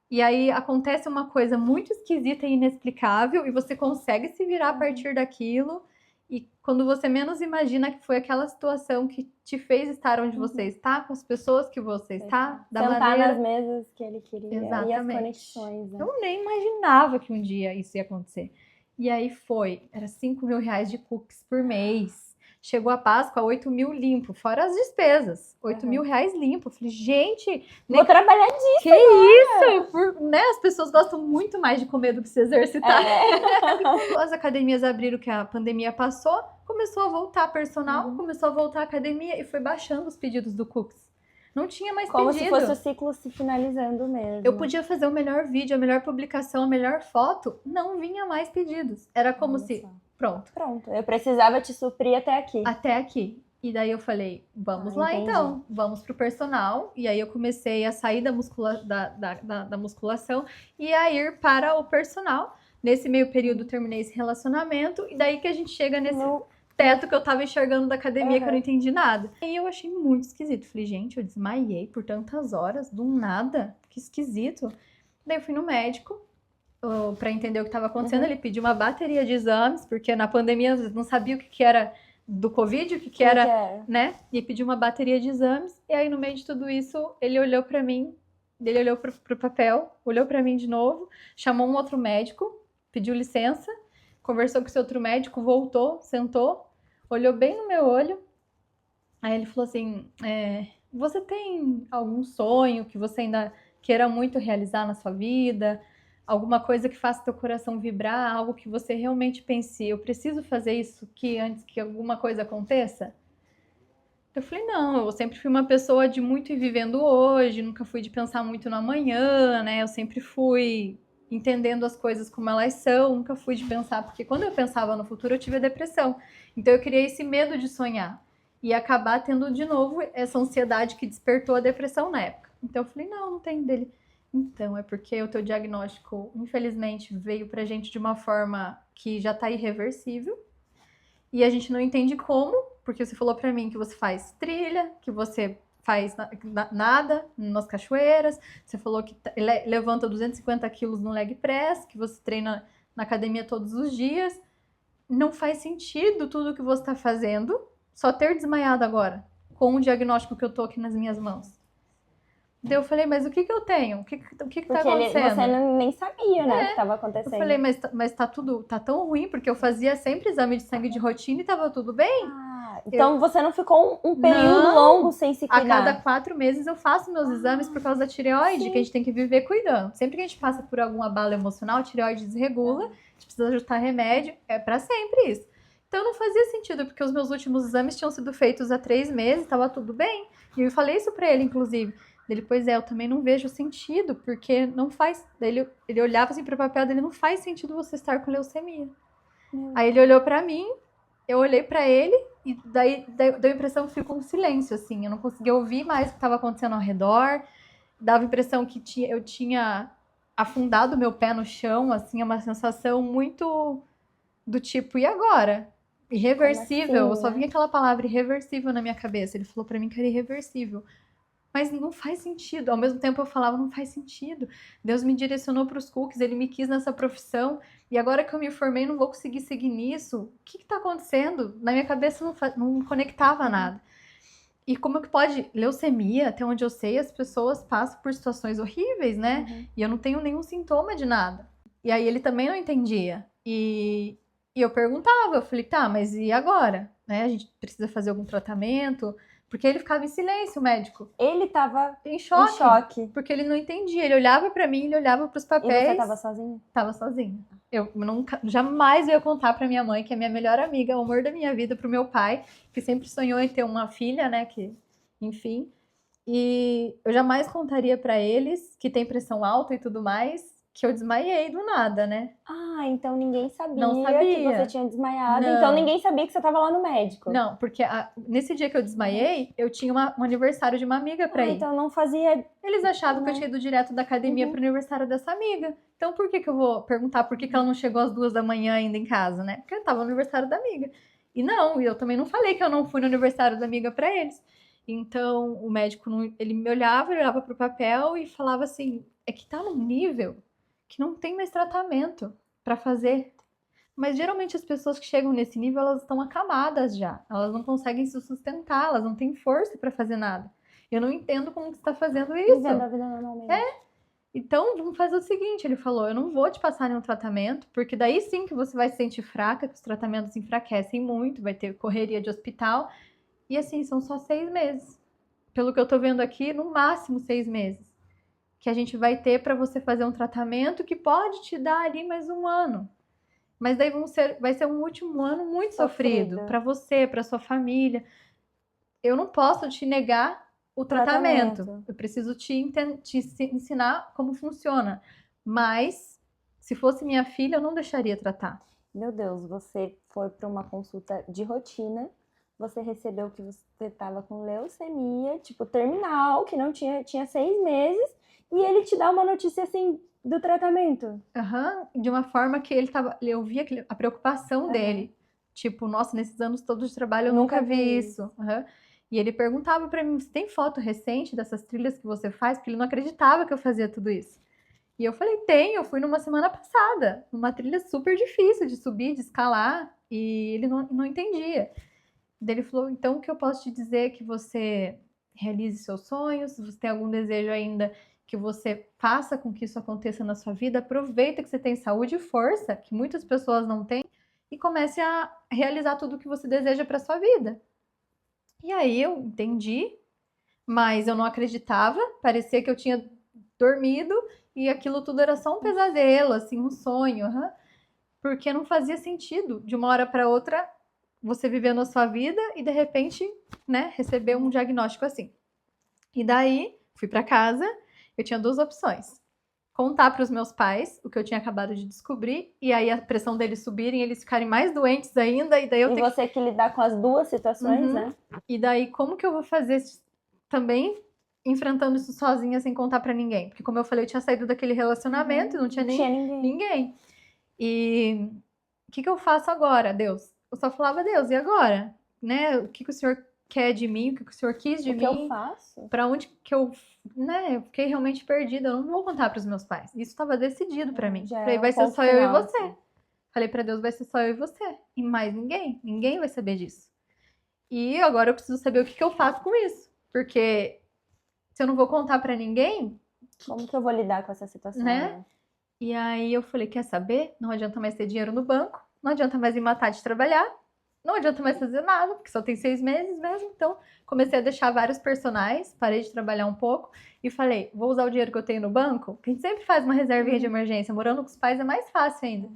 e aí acontece uma coisa muito esquisita e inexplicável, e você consegue se virar a partir daquilo, e quando você menos imagina que foi aquela situação que te fez estar onde você está, com as pessoas que você está, da sentar maneira... nas mesas que ele queria. Exatamente. E as conexões. Né? Eu nem imaginava que um dia isso ia acontecer. E aí era R$5.000 de cookies por mês. Chegou a Páscoa, 8.000 limpo, fora as despesas. R$8.000 limpo. Falei, gente... Vou trabalhar disso. Que isso? Né? As pessoas gostam muito mais de comer do que se exercitar. As academias abriram, que a pandemia passou, começou a voltar personal, começou a voltar a academia e foi baixando os pedidos do cookies. Não tinha mais Como pedido. se fosse o ciclo se finalizando mesmo. Eu podia fazer o melhor vídeo, a melhor publicação, a melhor foto. Não vinha mais pedidos. Era como se... Pronto. Eu precisava te suprir até aqui. Até aqui. E daí eu falei, vamos lá entendi. então, vamos pro personal. E aí eu comecei a sair da musculação e a ir para o personal. Nesse meio período terminei esse relacionamento. E daí que a gente chega nesse teto que eu tava enxergando da academia, que eu não entendi nada. E eu achei muito esquisito. Falei, gente, eu desmaiei por tantas horas, do nada. Que esquisito. Daí eu fui no médico pra entender o que tava acontecendo. Ele pediu uma bateria de exames, porque na pandemia eu não sabia o que era do Covid, o que era, né? E pediu uma bateria de exames. E aí, no meio de tudo isso, ele olhou pra mim, ele olhou pro papel, olhou pra mim de novo, chamou um outro médico, pediu licença, conversou com esse outro médico, voltou, sentou, olhou bem no meu olho. Aí ele falou assim, você tem algum sonho que você ainda queira muito realizar na sua vida? Alguma coisa que faça teu coração vibrar, algo que você realmente pense, eu preciso fazer isso antes que alguma coisa aconteça? Eu falei, não, eu sempre fui uma pessoa de muito ir vivendo hoje, nunca fui de pensar muito no amanhã, né? Eu sempre fui entendendo as coisas como elas são, nunca fui de pensar, porque quando eu pensava no futuro eu tive a depressão. Então eu criei esse medo de sonhar e acabar tendo de novo essa ansiedade que despertou a depressão na época. Então eu falei, não tem dele. Então, é porque o teu diagnóstico, infelizmente, veio pra gente de uma forma que já tá irreversível. E a gente não entende como, porque você falou pra mim que você faz trilha, que você faz nada nas cachoeiras, você falou que levanta 250 quilos no leg press, que você treina na academia todos os dias. Não faz sentido tudo que você tá fazendo, só ter desmaiado agora, com o diagnóstico que eu tô aqui nas minhas mãos. Daí eu falei, mas o que eu tenho? O que tá acontecendo? Você nem sabia, né, o que estava acontecendo. Eu falei, mas tá tão ruim, porque eu fazia sempre exame de sangue de rotina e tava tudo bem. Então você não ficou um período longo sem se cuidar? A cada 4 meses eu faço meus exames por causa da tireoide, que a gente tem que viver cuidando. Sempre que a gente passa por algum abalo emocional, a tireoide desregula, a gente precisa ajustar remédio, é pra sempre isso. Então não fazia sentido, porque os meus últimos exames tinham sido feitos há 3 meses, tava tudo bem. E eu falei isso pra ele, inclusive. Ele, pois eu também não vejo sentido, porque não faz... Ele olhava assim pro papel dele, não faz sentido você estar com leucemia. Aí ele olhou pra mim, eu olhei pra ele, e daí deu a impressão que ficou um silêncio, assim. Eu não conseguia ouvir mais o que estava acontecendo ao redor. Dava a impressão que eu tinha afundado meu pé no chão, assim, é uma sensação muito do tipo, e agora? Irreversível. Assim, eu só vinha aquela palavra irreversível na minha cabeça. Ele falou pra mim que era irreversível. Mas não faz sentido. Ao mesmo tempo eu falava, não faz sentido. Deus me direcionou para os cookies, Ele me quis nessa profissão. E agora que eu me formei, não vou conseguir seguir nisso. O que está acontecendo? Na minha cabeça não conectava nada. E como que pode? Leucemia, até onde eu sei, as pessoas passam por situações horríveis, né? E eu não tenho nenhum sintoma de nada. E aí ele também não entendia. E eu perguntava, eu falei, tá, mas e agora? Né? A gente precisa fazer algum tratamento? Porque ele ficava em silêncio, o médico. Ele tava em choque. Porque ele não entendia. Ele olhava pra mim, ele olhava pros papéis. E você tava sozinha? Tava sozinha. Eu jamais ia contar pra minha mãe, que é minha melhor amiga, o amor da minha vida, pro meu pai, que sempre sonhou em ter uma filha, né? Enfim. E eu jamais contaria pra eles, que tem pressão alta e tudo mais, que eu desmaiei do nada, né? Então ninguém sabia, não sabia que você tinha desmaiado. Não. Então ninguém sabia que você tava lá no médico. Não, porque nesse dia que eu desmaiei, eu tinha um aniversário de uma amiga pra ir. Então não fazia... Eles achavam que eu tinha ido direto da academia pro aniversário dessa amiga. Então por que eu vou perguntar por que ela não chegou às 2 da manhã ainda em casa, né? Porque eu tava no aniversário da amiga. E eu também não falei que eu não fui no aniversário da amiga pra eles. Então o médico, ele me olhava, ele olhava pro papel e falava assim, é que tá num nível que não tem mais tratamento pra fazer. Mas geralmente as pessoas que chegam nesse nível, elas estão acamadas já. Elas não conseguem se sustentar, elas não têm força pra fazer nada. Eu não entendo como que você tá fazendo isso. Vivendo a vida normalmente. Então, vamos fazer o seguinte, ele falou, eu não vou te passar nenhum tratamento, porque daí sim que você vai se sentir fraca, que os tratamentos enfraquecem muito, vai ter correria de hospital. E assim, são só 6 meses. Pelo que eu tô vendo aqui, no máximo 6 meses. Que a gente vai ter pra você fazer um tratamento que pode te dar ali mais 1 ano. Mas daí vai ser um último ano muito sofrido para você, para sua família. Eu não posso te negar o tratamento. Eu preciso te ensinar como funciona. Mas, se fosse minha filha, eu não deixaria tratar. Meu Deus, você foi para uma consulta de rotina, você recebeu que você estava com leucemia, tipo, terminal, que não tinha 6 meses, e ele te dá uma notícia assim do tratamento. De uma forma que eu via a preocupação dele. Tipo, nossa, nesses anos todos de trabalho eu nunca vi isso. E ele perguntava pra mim, você tem foto recente dessas trilhas que você faz? Porque ele não acreditava que eu fazia tudo isso. E eu falei, tem, eu fui numa semana passada, numa trilha super difícil de subir, de escalar, e ele não entendia. Daí ele falou, então o que eu posso te dizer é que você realize seus sonhos, se você tem algum desejo ainda, que você faça com que isso aconteça na sua vida, aproveita que você tem saúde e força, que muitas pessoas não têm, e comece a realizar tudo o que você deseja para sua vida. E aí eu entendi, mas eu não acreditava, parecia que eu tinha dormido e aquilo tudo era só um pesadelo, assim, um sonho, porque não fazia sentido de uma hora para outra você vivendo a sua vida e de repente, né, receber um diagnóstico assim. E daí, fui para casa, eu tinha duas opções. Contar para os meus pais o que eu tinha acabado de descobrir, e aí a pressão deles subirem, eles ficarem mais doentes ainda, e daí eu E você que lidar com as duas situações, né? E daí, como que eu vou fazer também enfrentando isso sozinha sem contar para ninguém? Porque, como eu falei, eu tinha saído daquele relacionamento e não tinha ninguém. E o que eu faço agora, Deus? Eu só falava, Deus, e agora? Né? O que o Senhor quer de mim? O que o Senhor quis de mim? O que eu faço? Para onde que eu, né? Eu fiquei realmente perdida. Eu não vou contar para os meus pais. Isso estava decidido para mim. Falei, vai ser só eu e você. Assim. Falei para Deus, vai ser só eu e você. E mais ninguém. Ninguém vai saber disso. E agora eu preciso saber o que eu faço com isso. Porque se eu não vou contar para ninguém... Como que eu vou lidar com essa situação? Né? E aí eu falei, quer saber? Não adianta mais ter dinheiro no banco. Não adianta mais me matar de trabalhar. Não adianta mais fazer nada, porque só tem 6 meses mesmo. Então, comecei a deixar vários personagens. Parei de trabalhar um pouco. E falei, vou usar o dinheiro que eu tenho no banco. Porque a gente sempre faz uma reservinha de emergência. Morando com os pais é mais fácil ainda.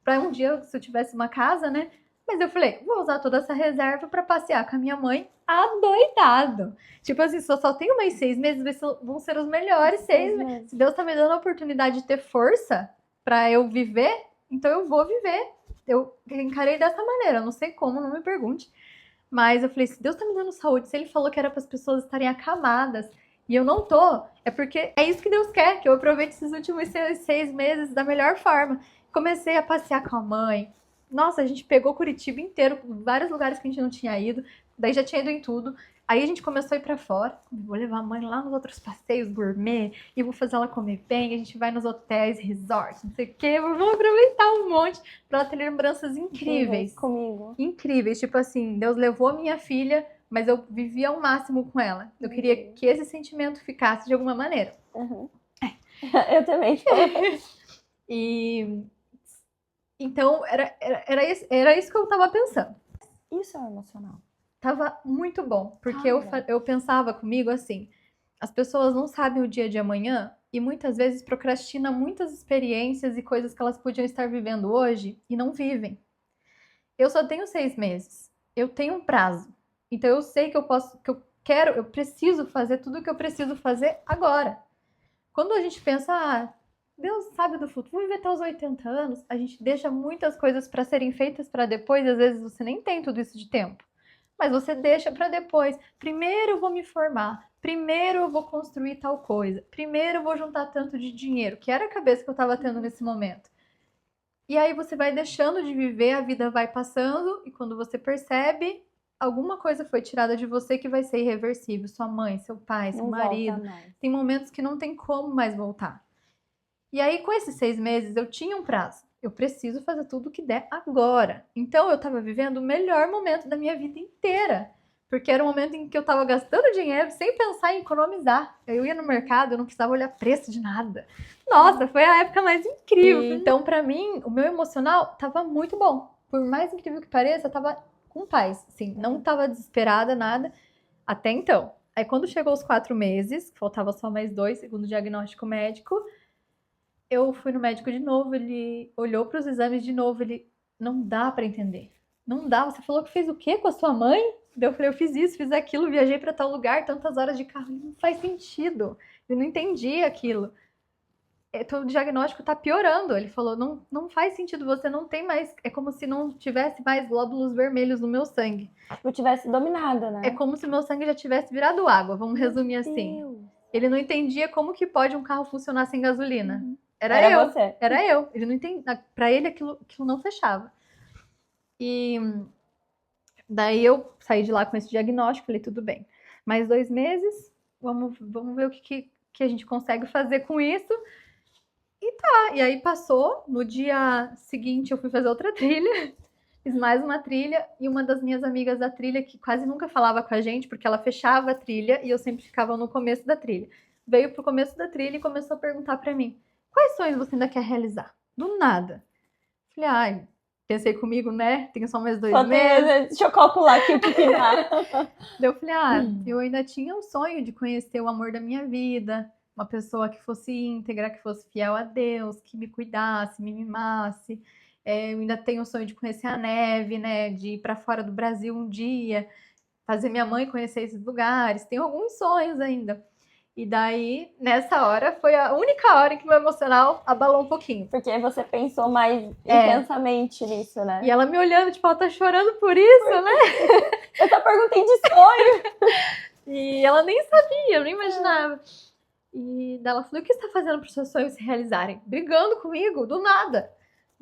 Para um dia, se eu tivesse uma casa, né? Mas eu falei, vou usar toda essa reserva para passear com a minha mãe adoidado. Tipo assim, só tenho mais 6 meses, vão ser os melhores 6 meses. Se Deus tá me dando a oportunidade de ter força para eu viver, então eu vou viver. Eu encarei dessa maneira, não sei como, não me pergunte. Mas eu falei, se Deus tá me dando saúde, se Ele falou que era para as pessoas estarem acamadas, e eu não tô, é porque é isso que Deus quer, que eu aproveite esses últimos 6 meses da melhor forma. Comecei a passear com a mãe. Nossa, a gente pegou Curitiba inteiro, vários lugares que a gente não tinha ido. Daí já tinha ido em tudo. Aí a gente começou a ir pra fora. Vou levar a mãe lá nos outros passeios gourmet. E vou fazer ela comer bem. A gente vai nos hotéis, resorts, não sei o quê. Vamos aproveitar um monte pra ela ter lembranças incríveis. Comigo. Incríveis. Tipo assim, Deus levou a minha filha, mas eu vivia ao máximo com ela. Eu queria que esse sentimento ficasse de alguma maneira. Eu também. E... Então, era isso que eu tava pensando. Isso é emocional. Tava muito bom, porque eu pensava comigo assim, as pessoas não sabem o dia de amanhã e muitas vezes procrastinam muitas experiências e coisas que elas podiam estar vivendo hoje e não vivem. Eu só tenho 6 meses, eu tenho um prazo, então eu sei que eu preciso fazer tudo o que eu preciso fazer agora. Quando a gente pensa, Deus sabe do futuro, vou viver até os 80 anos, a gente deixa muitas coisas para serem feitas para depois, e às vezes você nem tem tudo isso de tempo. Mas você deixa para depois. Primeiro eu vou me formar, primeiro eu vou construir tal coisa, primeiro eu vou juntar tanto de dinheiro, que era a cabeça que eu estava tendo nesse momento. E aí você vai deixando de viver, a vida vai passando, e quando você percebe, alguma coisa foi tirada de você que vai ser irreversível. Sua mãe, seu pai, seu marido. Tem momentos que não tem como mais voltar. E aí, com esses 6 meses, eu tinha um prazo. Eu preciso fazer tudo o que der agora. Então, eu estava vivendo o melhor momento da minha vida inteira. Porque era um momento em que eu estava gastando dinheiro sem pensar em economizar. Eu ia no mercado, eu não precisava olhar preço de nada. Nossa, foi a época mais incrível. Então, para mim, o meu emocional estava muito bom. Por mais incrível que pareça, eu estava com paz. Assim, não estava desesperada, nada. Até então. Aí, quando chegou os 4 meses, faltava só mais 2, segundo o diagnóstico médico, eu fui no médico de novo, ele olhou para os exames de novo, ele, não dá para entender. Não dá, você falou que fez o quê com a sua mãe? Daí eu falei, eu fiz isso, fiz aquilo, viajei para tal lugar, tantas horas de carro, não faz sentido. Eu não entendi aquilo. o diagnóstico tá piorando. Ele falou, não faz sentido, você não tem mais, é como se não tivesse mais glóbulos vermelhos no meu sangue. Tipo, tivesse dominado, né? É como se meu sangue já tivesse virado água, vamos resumir assim. Deus. Ele não entendia como que pode um carro funcionar sem gasolina. Era você. Era eu. Ele não entendia. Pra ele aquilo não fechava. E daí eu saí de lá com esse diagnóstico, falei, tudo bem. Mais 2 meses, vamos ver o que a gente consegue fazer com isso. E aí passou, no dia seguinte eu fui fazer outra trilha, fiz mais uma trilha, e uma das minhas amigas da trilha, que quase nunca falava com a gente, porque ela fechava a trilha e eu sempre ficava no começo da trilha, veio pro começo da trilha e começou a perguntar pra mim, quais sonhos você ainda quer realizar? Do nada. Falei, ai, pensei comigo, né? Tenho só mais 2 meses. Deixa eu calcular aqui o que dá. Daí eu falei, eu ainda tinha o sonho de conhecer o amor da minha vida, uma pessoa que fosse íntegra, que fosse fiel a Deus, que me cuidasse, me mimasse. Eu ainda tenho o sonho de conhecer a neve, né? De ir para fora do Brasil um dia, fazer minha mãe conhecer esses lugares. Tenho alguns sonhos ainda. E daí, nessa hora, foi a única hora em que meu emocional abalou um pouquinho. Porque você pensou mais intensamente nisso, né? E ela me olhando, tipo, ela tá chorando por isso, né? Eu só perguntei de sonho. E ela nem sabia, eu nem imaginava. E daí ela falou, o que você tá fazendo para os seus sonhos se realizarem? Brigando comigo, do nada.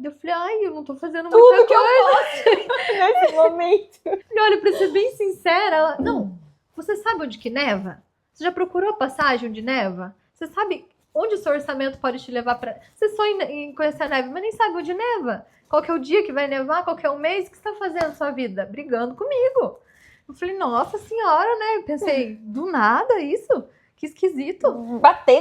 Eu falei, ai, eu não tô fazendo muita Tudo que coisa. eu posso nesse momento. E olha, pra ser bem sincera, ela, não, você sabe onde que neva? Você já procurou a passagem onde neva? Você sabe onde o seu orçamento pode te levar pra... Você sonha em conhecer a neve, mas nem sabe onde neva. Qual que é o dia que vai nevar? Qual que é o mês? O que você tá fazendo na sua vida? Brigando comigo. Eu falei, nossa senhora, né? Eu pensei, do nada isso? Que esquisito.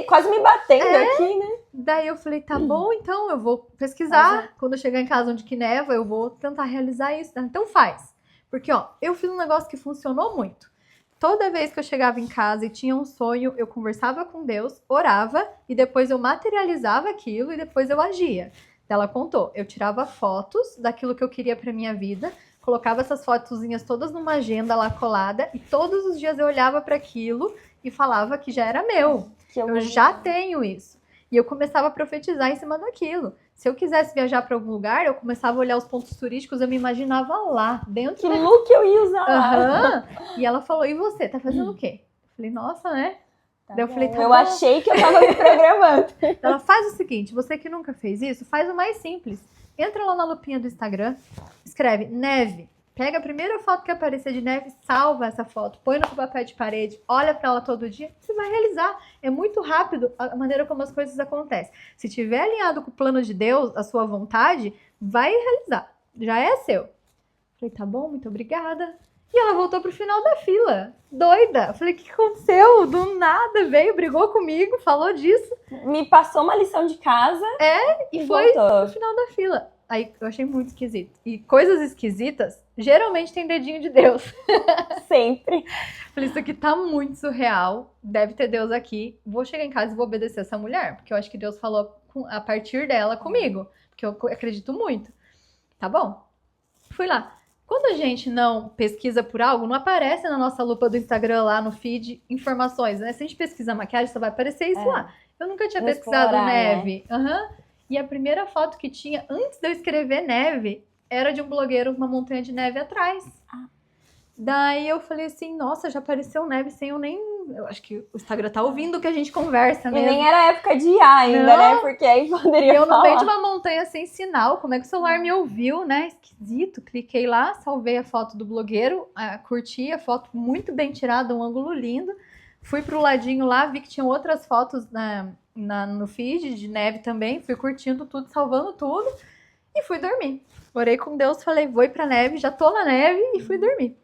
Quase me batendo aqui, né? Daí eu falei, tá bom, então eu vou pesquisar. Quando eu chegar em casa onde que neva, eu vou tentar realizar isso. Então faz. Porque, ó, eu fiz um negócio que funcionou muito. Toda vez que eu chegava em casa e tinha um sonho, eu conversava com Deus, orava, e depois eu materializava aquilo e depois eu agia. Ela contou, eu tirava fotos daquilo que eu queria pra minha vida, colocava essas fotozinhas todas numa agenda lá colada, e todos os dias eu olhava para aquilo e falava que já era meu. Eu já tenho isso. E eu começava a profetizar em cima daquilo. Se eu quisesse viajar para algum lugar, eu começava a olhar os pontos turísticos, eu me imaginava lá, dentro. Que look eu ia usar lá. E ela falou, e você, tá fazendo o quê? Eu falei, nossa, né? Tá Daí eu falei, tá eu bom. achei que eu tava me programando. Ela faz o seguinte, você que nunca fez isso, faz o mais simples. Entra lá na lupinha do Instagram, escreve neve. Pega a primeira foto que aparecer de neve, salva essa foto, põe no papel de parede, olha para ela todo dia, você vai realizar. É muito rápido a maneira como as coisas acontecem. Se tiver alinhado com o plano de Deus, a sua vontade, vai realizar. Já é seu. Falei, tá bom, muito obrigada. E ela voltou pro final da fila, doida. Falei, o que aconteceu? Do nada veio, brigou comigo, falou disso. Me passou uma lição de casa. E foi pro final da fila. Aí eu achei muito esquisito. E coisas esquisitas, geralmente tem dedinho de Deus. Sempre. Falei, isso aqui tá muito surreal. Deve ter Deus aqui. Vou chegar em casa e vou obedecer essa mulher. Porque eu acho que Deus falou a partir dela comigo. Porque eu acredito muito. Tá bom. Fui lá. Quando a gente não pesquisa por algo, não aparece na nossa lupa do Instagram lá no feed informações, né? Se a gente pesquisa maquiagem, só vai aparecer isso lá. Eu nunca tinha pesquisado neve. E a primeira foto que tinha, antes de eu escrever neve, era de um blogueiro com uma montanha de neve atrás. Daí eu falei assim, nossa, já apareceu neve sem eu nem... Eu acho que o Instagram tá ouvindo o que a gente conversa mesmo. E nem era época de IA ainda, né? Porque aí poderia eu falar. no meio de uma montanha sem sinal, como é que o celular me ouviu, né? Esquisito. Cliquei lá, salvei a foto do blogueiro, curti a foto muito bem tirada, um ângulo lindo. Fui pro ladinho lá, vi que tinha outras fotos no feed de neve também. Fui curtindo tudo, salvando tudo. E fui dormir. Orei com Deus, falei, vou ir pra neve, já tô na neve e fui dormir.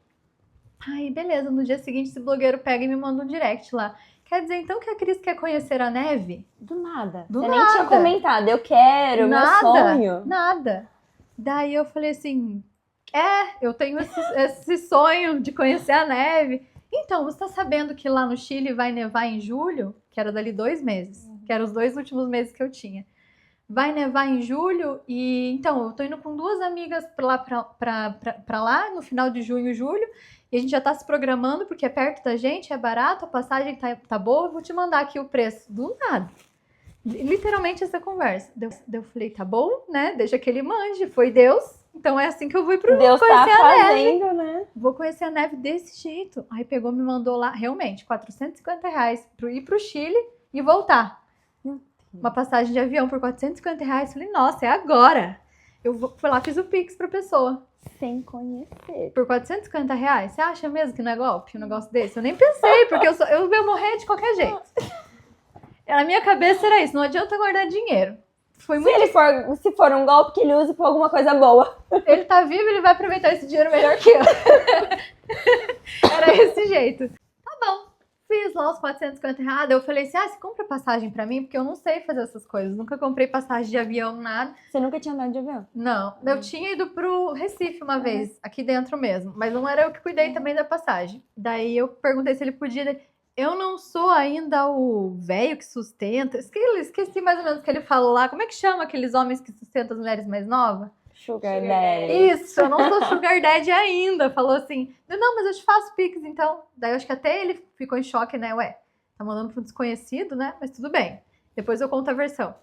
Aí, beleza, no dia seguinte esse blogueiro pega e me manda um direct lá. Quer dizer, então, que a Cris quer conhecer a neve? Do nada. Do Você nada. nem tinha comentado, eu quero, meu sonho. Nada. Daí eu falei assim, eu tenho esse sonho de conhecer a neve. Então, você tá sabendo que lá no Chile vai nevar em julho? Que era dali 2 meses. Que eram os 2 últimos meses que eu tinha. Vai nevar em julho e... Então, eu tô indo com 2 amigas pra lá, no final de junho e julho. E a gente já tá se programando, porque é perto da gente, é barato, a passagem tá boa. Eu vou te mandar aqui o preço. Do nada. Literalmente essa conversa. Eu falei, tá bom, né? Deixa que ele manje. Foi Deus. Então é assim que eu vou ir pro Deus tá conhecer a neve. fazendo, né? Vou conhecer a neve desse jeito. Aí pegou, me mandou lá, realmente, R$ 450 pra ir pro Chile e voltar. Uma passagem de avião por R$ 450. Falei, nossa, é agora. Fui lá, fiz o Pix pra pessoa. Sem conhecer. Por R$ 450? Você acha mesmo que não é golpe um negócio desse? Eu nem pensei, porque eu ia morrer de qualquer jeito. Na minha cabeça era isso, não adianta guardar dinheiro. Foi muito... Se for um golpe, que ele use por alguma coisa boa. Ele tá vivo, ele vai aproveitar esse dinheiro melhor que eu. Era esse jeito. Tá bom. Fiz lá os R$ 450. Eu falei assim, você compra passagem pra mim? Porque eu não sei fazer essas coisas. Nunca comprei passagem de avião, nada. Você nunca tinha andado de avião? Não. Eu tinha ido pro Recife uma vez, aqui dentro mesmo. Mas não era eu que cuidei também da passagem. Daí eu perguntei se ele podia... Eu não sou ainda o velho que sustenta. Esqueci mais ou menos o que ele falou lá. Como é que chama aqueles homens que sustentam as mulheres mais novas? Sugar Daddy. Isso, eu não sou Sugar Daddy ainda. Falou assim, não, mas eu te faço Pix, então. Daí eu acho que até ele ficou em choque, né? Ué, tá mandando pro desconhecido, né? Mas tudo bem. Depois eu conto a versão.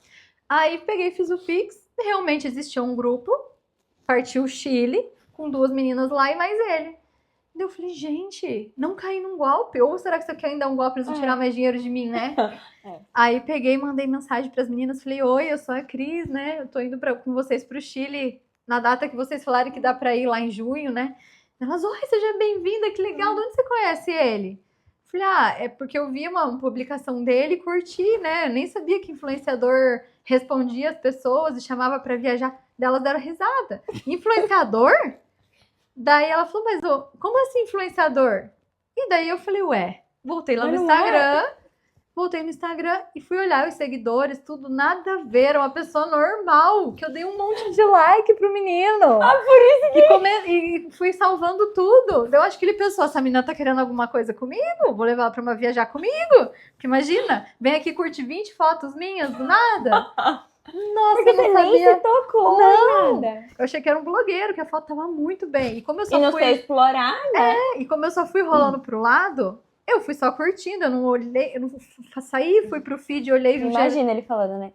Aí peguei e fiz o Pix. Realmente existia um grupo. Partiu o Chile, com 2 meninas lá e mais ele. Daí eu falei, gente, não caí num golpe. Ou será que você quer ainda um golpe, eles vão tirar mais dinheiro de mim, né? Aí peguei e mandei mensagem pras meninas. Falei, oi, eu sou a Cris, né? Eu tô indo com vocês pro Chile na data que vocês falaram que dá pra ir lá em junho, né? Elas, oi, seja bem-vinda, que legal. De onde você conhece ele? Falei, é porque eu vi uma publicação dele e curti, né? Eu nem sabia que influenciador respondia as pessoas e chamava pra viajar. Delas deram risada. Influenciador? Daí ela falou, mas como assim influenciador? E daí eu falei, voltei lá no Instagram, voltei no Instagram e fui olhar os seguidores, tudo, nada a ver, era uma pessoa normal, que eu dei um monte de like pro menino. Por isso que... E fui salvando tudo. Eu acho que ele pensou, essa menina tá querendo alguma coisa comigo? Vou levar ela pra viajar comigo? Porque imagina, vem aqui curtir 20 fotos minhas do nada. Nossa, porque eu não você sabia. nem se tocou, Não. nada. Eu achei que era um blogueiro, que a foto tava muito bem. E como eu só não fui... sei explorar, né? E como eu só fui rolando pro lado, eu fui só curtindo, eu não olhei, eu não saí, fui pro feed, olhei... Imagina ele falando, né?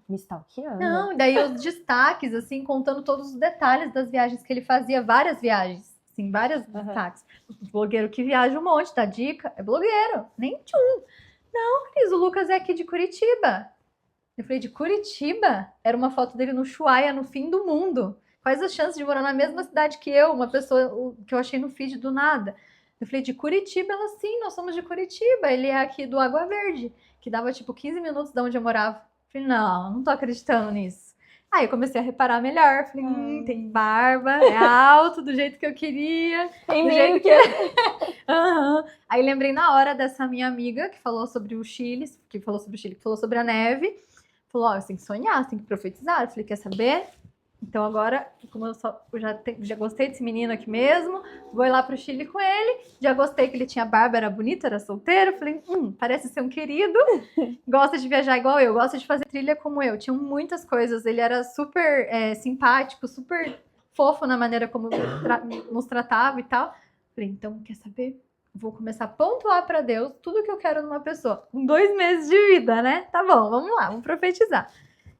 Me stalkeando. Não, daí os destaques, assim, contando todos os detalhes das viagens que ele fazia, várias viagens, assim, vários destaques. O blogueiro que viaja um monte, dá dica, é blogueiro, nem tchum. Não, Cris, o Lucas é aqui de Curitiba. Eu falei, de Curitiba? Era uma foto dele no Ushuaia, no fim do mundo. Quais as chances de morar na mesma cidade que eu? Uma pessoa que eu achei no feed do nada. Eu falei, de Curitiba? Ela, sim, nós somos de Curitiba. Ele é aqui do Água Verde, que dava tipo 15 minutos de onde eu morava. Eu falei, não tô acreditando nisso. Aí eu comecei a reparar melhor. Falei, tem barba, é alto, do jeito que eu queria. Tem do meio jeito que... Aí lembrei na hora dessa minha amiga que falou sobre o Chile, que falou sobre a neve. Falou, você tem que sonhar, você tem que profetizar. Eu falei, quer saber? Então agora, como eu já gostei desse menino aqui mesmo, vou ir lá pro Chile com ele. Já gostei que ele tinha barba, era bonito, era solteiro. Falei, parece ser um querido. Gosta de viajar igual eu, gosta de fazer trilha como eu. Tinha muitas coisas, ele era super simpático, super fofo na maneira como nos tratava e tal. Falei, então, quer saber? Vou começar a pontuar pra Deus tudo que eu quero numa pessoa. Com 2 meses de vida, né? Tá bom, vamos lá, vamos profetizar.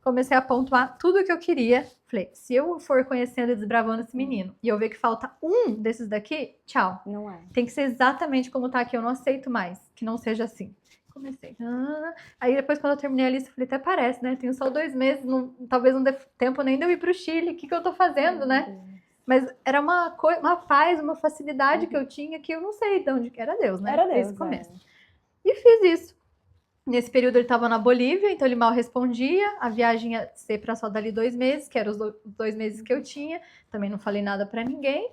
Comecei a pontuar tudo que eu queria. Falei, se eu for conhecendo e desbravando esse menino e eu ver que falta um desses daqui, tchau. Não é. Tem que ser exatamente como tá aqui, eu não aceito mais que não seja assim. Comecei. Aí depois, quando eu terminei a lista, eu falei, até parece, né? Tenho só 2 meses, talvez não dê tempo nem de eu ir pro Chile. O que eu tô fazendo, né? Mas era uma paz, uma facilidade que eu tinha que eu não sei de onde era Deus, né? Era Deus, esse começo. E fiz isso. Nesse período ele estava na Bolívia, então ele mal respondia. A viagem ia ser para só dali 2 meses, que eram os 2 meses que eu tinha. Também não falei nada para ninguém.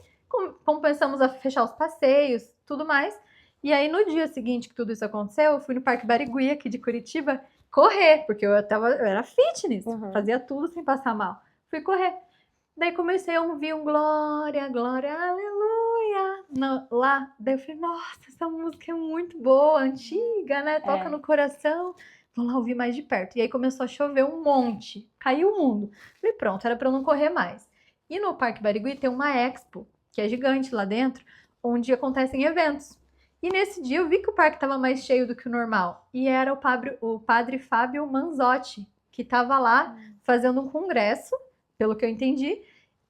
Começamos a fechar os passeios, tudo mais. E aí no dia seguinte que tudo isso aconteceu, eu fui no Parque Barigui, aqui de Curitiba, correr, porque eu era fitness, fazia tudo sem passar mal. Fui correr. Daí comecei a ouvir um glória, glória, aleluia, lá. Daí eu falei, nossa, essa música é muito boa, antiga, né? Toca no coração. Vou lá ouvir mais de perto. E aí começou a chover um monte, caiu o mundo. Falei, pronto, era pra eu não correr mais. E no Parque Barigui tem uma expo, que é gigante lá dentro, onde acontecem eventos. E nesse dia eu vi que o parque estava mais cheio do que o normal. E era o padre Fábio Manzotti, que estava lá fazendo um congresso, pelo que eu entendi,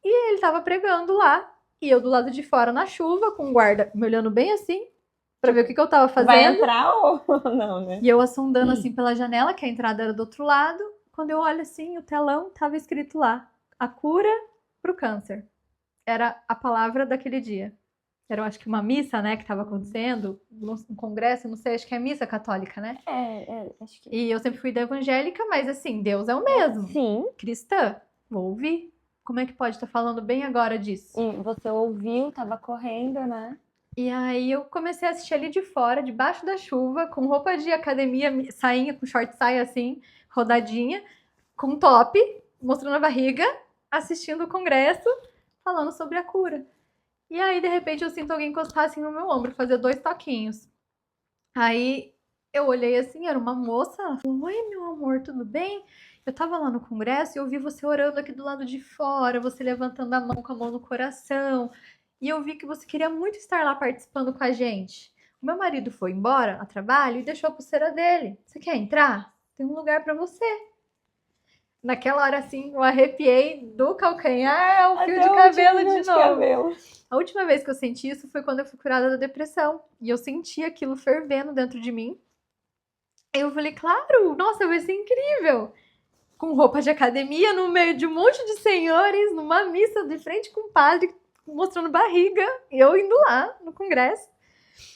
e ele estava pregando lá. E eu do lado de fora na chuva, com o guarda me olhando bem assim, para ver o que eu estava fazendo. Vai entrar ou não, né? E eu assondando assim pela janela, que a entrada era do outro lado. Quando eu olho assim, o telão estava escrito lá: a cura pro câncer. Era a palavra daquele dia. Era, eu acho que uma missa, né, que estava acontecendo, um congresso, não sei, acho que é missa católica, né? Acho que... E eu sempre fui da evangélica, mas assim, Deus é o mesmo. Sim. Cristã, vou ouvir. Como é que pode estar falando bem agora disso? E você ouviu, tava correndo, né? E aí eu comecei a assistir ali de fora, debaixo da chuva, com roupa de academia, sainha, com short saia assim, rodadinha, com top, mostrando a barriga, assistindo o congresso, falando sobre a cura. E aí, de repente, eu sinto alguém encostar assim no meu ombro, fazer 2 toquinhos. Aí eu olhei assim, era uma moça, ela falou: oi, meu amor, tudo bem? Eu tava lá no congresso e eu vi você orando aqui do lado de fora, você levantando a mão com a mão no coração. E eu vi que você queria muito estar lá participando com a gente. O meu marido foi embora a trabalho e deixou a pulseira dele. Você quer entrar? Tem um lugar pra você. Naquela hora, assim, eu arrepiei do calcanhar ao fio de cabelo de novo. A última vez que eu senti isso foi quando eu fui curada da depressão. E eu senti aquilo fervendo dentro de mim. Eu falei, claro, nossa, vai ser incrível. Com roupa de academia, no meio de um monte de senhores, numa missa de frente com o padre, mostrando barriga. Eu indo lá no congresso.